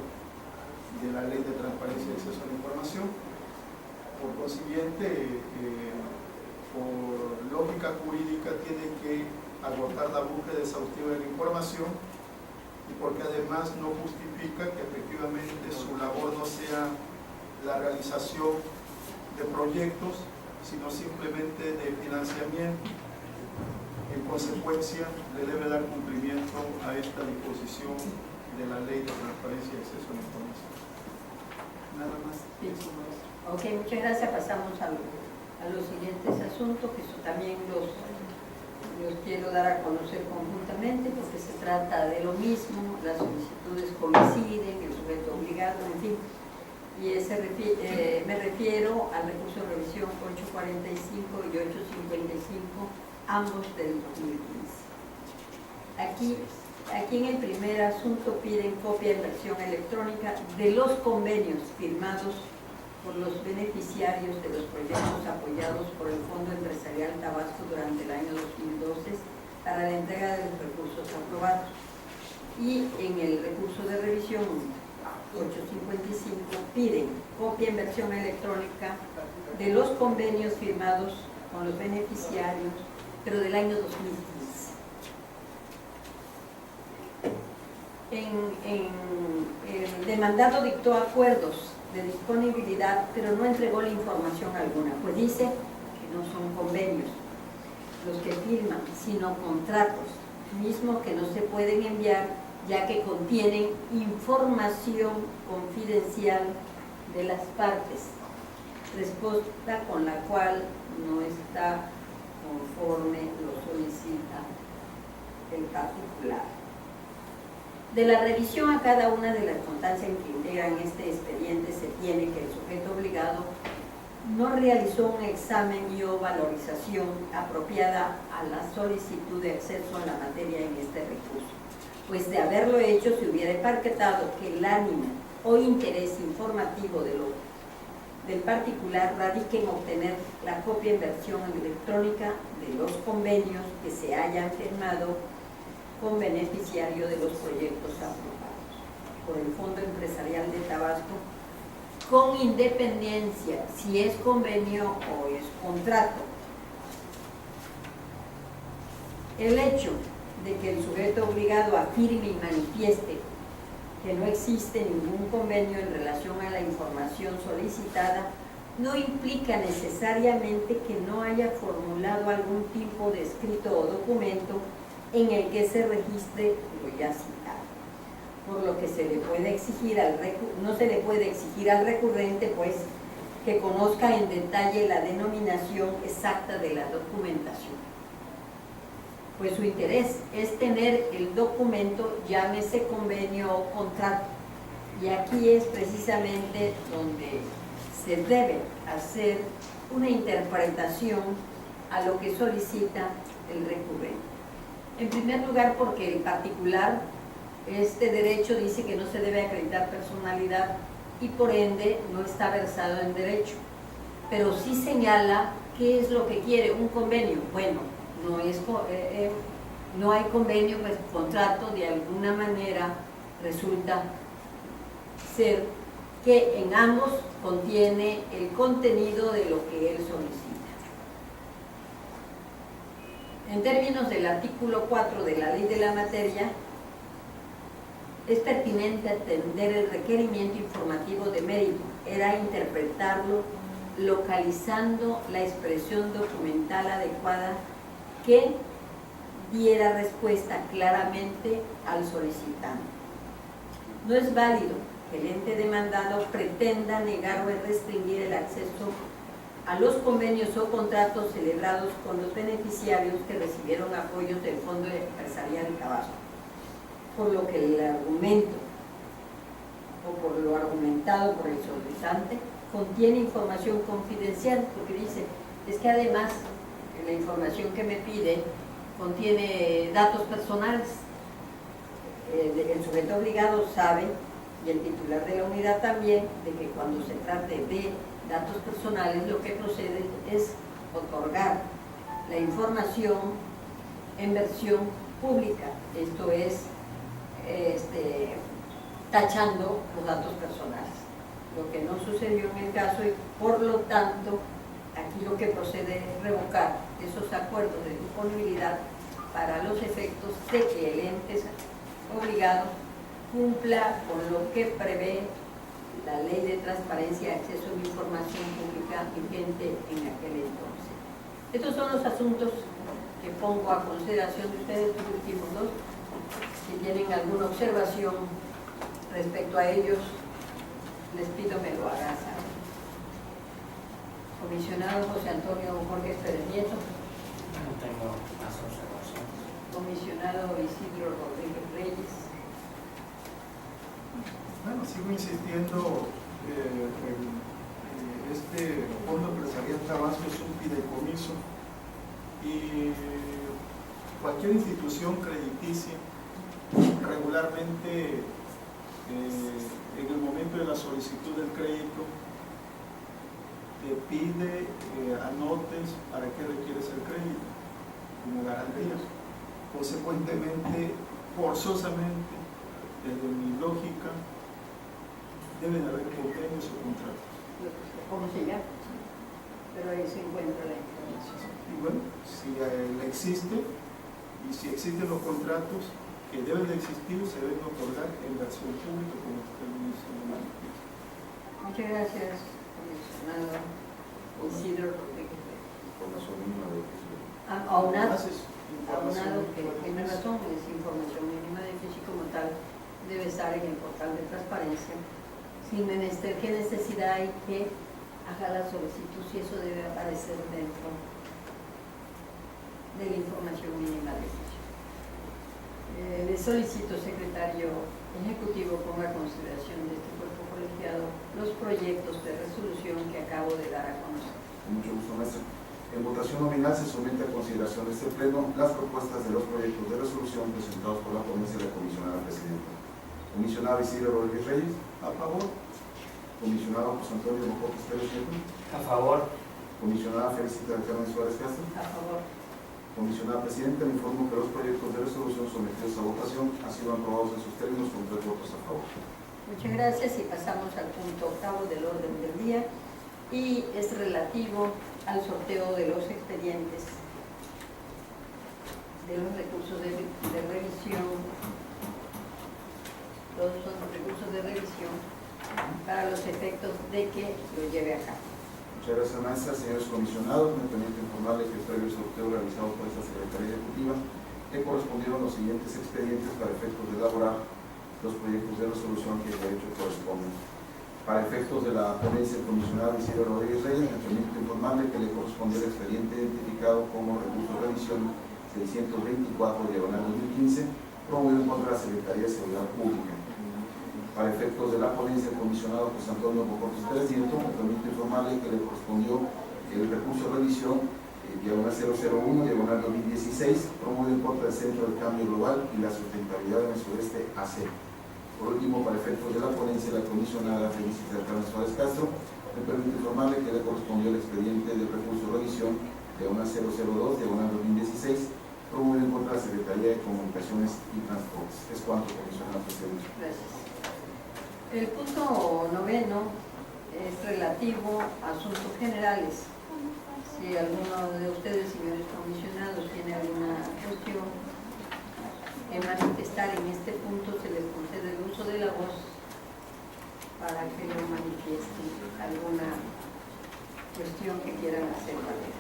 de la Ley de Transparencia y Acceso a la Información. Por consiguiente, por lógica jurídica, tiene que agotar la búsqueda exhaustiva de la información, y porque además no justifica que efectivamente su labor no sea la realización de proyectos, sino simplemente de financiamiento. En consecuencia, le debe dar cumplimiento a esta disposición de la Ley de Transparencia y Acceso a la Información. Nada más. Sí, ok, muchas gracias. Pasamos a los siguientes asuntos, que eso también los quiero dar a conocer conjuntamente, porque se trata de lo mismo, las solicitudes coinciden, el sujeto obligado, en fin. Y me refiero al recurso de revisión 845 y 855, ambos del 2015. Aquí en el primer asunto piden copia en versión electrónica de los convenios firmados por los beneficiarios de los proyectos apoyados por el Fondo Empresarial Tabasco durante el año 2012 para la entrega de los recursos aprobados. Y en el recurso de revisión 855 piden copia en versión electrónica de los convenios firmados con los beneficiarios, pero del año 2015. El demandado dictó acuerdos de disponibilidad, pero no entregó la información alguna, pues dice que no son convenios los que firman, sino contratos, mismos que no se pueden enviar ya que contienen información confidencial de las partes, respuesta con la cual no está conforme lo solicita el particular. De la revisión a cada una de las constancias que integran este expediente se tiene que el sujeto obligado no realizó un examen y o valorización apropiada a la solicitud de acceso a la materia en este recurso, pues de haberlo hecho se hubiera empaquetado que el ánimo o interés informativo del particular radique en obtener la copia en versión electrónica de los convenios que se hayan firmado con beneficiario de los proyectos aprobados por el Fondo Empresarial de Tabasco, con independencia si es convenio o es contrato. El hecho de que el sujeto obligado afirme y manifieste que no existe ningún convenio en relación a la información solicitada no implica necesariamente que no haya formulado algún tipo de escrito o documento en el que se registre lo ya citado, por lo que se le puede exigir no se le puede exigir al recurrente pues que conozca en detalle la denominación exacta de la documentación, pues su interés es tener el documento, llámese convenio o contrato, y aquí es precisamente donde se debe hacer una interpretación a lo que solicita el recurrente. En primer lugar, porque el particular, este derecho dice que no se debe acreditar personalidad y por ende no está versado en derecho, pero sí señala qué es lo que quiere un convenio. Bueno, no hay convenio, pues contrato de alguna manera resulta ser que en ambos contiene el contenido de lo que él solicita. En términos del artículo 4 de la Ley de la Materia, es pertinente atender el requerimiento informativo de mérito, era interpretarlo localizando la expresión documental adecuada que diera respuesta claramente al solicitante. No es válido que el ente demandado pretenda negar o restringir el acceso a los convenios o contratos celebrados con los beneficiarios que recibieron apoyos del Fondo Empresarial Tabasco, por lo que el argumento o por lo argumentado por el solicitante contiene información confidencial, porque dice, es que además la información que me pide contiene datos personales. El sujeto obligado sabe, y el titular de la unidad también, de que cuando se trate de datos personales lo que procede es otorgar la información en versión pública, esto es tachando los datos personales, lo que no sucedió en el caso, y por lo tanto aquí lo que procede es revocar esos acuerdos de disponibilidad para los efectos de que el ente obligado cumpla con lo que prevé la Ley de Transparencia y Acceso a la Información Pública vigente en aquel entonces. Estos son los asuntos que pongo a consideración de ustedes, los últimos dos. Si tienen alguna observación respecto a ellos, les pido me lo hagan saber. Comisionado José Antonio Jorge Pérez Nieto. No tengo más observaciones. Comisionado Isidro Rodríguez Reyes. Bueno, sigo insistiendo, este Fondo Empresarial Tabasco es un fideicomiso y cualquier institución crediticia regularmente en el momento de la solicitud del crédito te pide anotes para qué requieres el crédito como garantía. Consecuentemente, forzosamente, desde mi lógica, deben haber convenios o contratos. ¿Cómo se llama? Pero ahí se encuentra la información. Y bueno, si existe, y si existen los contratos que deben de existir, se deben otorgar en versión pública, como usted dice. Muchas gracias, comisionado Isidro Rodríguez. Información mínima de Aunado que tiene razón, es información mínima de que como tal debe estar en el portal de transparencia, sin menester qué necesidad hay que haga la solicitud, si eso debe aparecer dentro de la información mínima de ficha. Le solicito, secretario ejecutivo, ponga a consideración de este cuerpo colegiado los proyectos de resolución que acabo de dar a conocer. Con mucho gusto, maestra. En votación nominal se somete a consideración de este pleno las propuestas de los proyectos de resolución presentados por la ponencia de la comisionada presidenta. Comisionado Isidro Rodríguez Reyes. A favor. Comisionado José Antonio Bocotes Pérez Nieto. A favor. Comisionada Felicita del Carmen Suárez Castro. A favor. Comisionada Presidenta, le informo que los proyectos de resolución sometidos a votación han sido aprobados en sus términos con 3 votos a favor. Muchas gracias y pasamos al punto octavo del orden del día y es relativo al sorteo de los expedientes de los recursos de revisión. Todos son recursos de revisión para los efectos de que lo lleve a cabo. Muchas gracias, maestra. Señores comisionados, me permito informarles que previo sorteo realizado por esta Secretaría Ejecutiva le correspondieron los siguientes expedientes para efectos de elaborar los proyectos de resolución que de derecho corresponden. Para efectos de la ponencia del comisionado Isidro Rodríguez Reyes, me permito informarle que le corresponde el expediente identificado como recurso de revisión 624/2015, promovido en contra de la Secretaría de Seguridad Pública. Para efectos de la ponencia del comisionado José Antonio Bocotes Pérez Nieto, me permito informarle que le correspondió el recurso de revisión diagonal 001/2016, promovido en contra del Centro del Cambio Global y la Sustentabilidad en el Sureste AC. Por último, para efectos de la ponencia de la comisionada Felicita del Carmen Suárez Castro, me permito informarle que le correspondió el expediente del recurso de revisión diagonal 002/2016, promovido en contra de la Secretaría de Comunicaciones y Transportes. Es cuanto, comisionado presidente. Gracias. El punto noveno es relativo a asuntos generales. Si alguno de ustedes, señores comisionados, tiene alguna cuestión que manifestar en este punto, se les concede el uso de la voz para que lo manifiesten alguna cuestión que quieran hacer valer.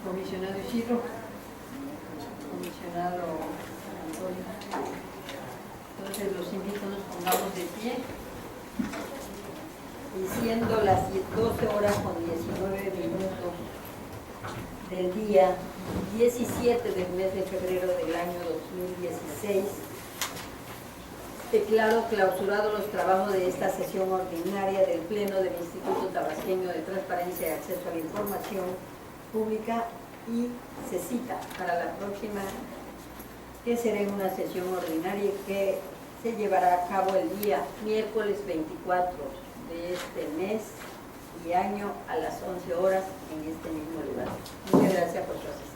Comisionado Isidro, comisionado Antonio. entonces los invito a nos pongamos de pie. Y siendo las 12 horas con 19 minutos del día 17 del mes de febrero del año 2016, declaro clausurados los trabajos de esta sesión ordinaria del Pleno del Instituto Tabasqueño de Transparencia y Acceso a la Información Pública y se cita para la próxima, que será una sesión ordinaria que se llevará a cabo el día miércoles 24 de este mes y año a las 11 horas en este mismo lugar. Muchas gracias por su asistencia.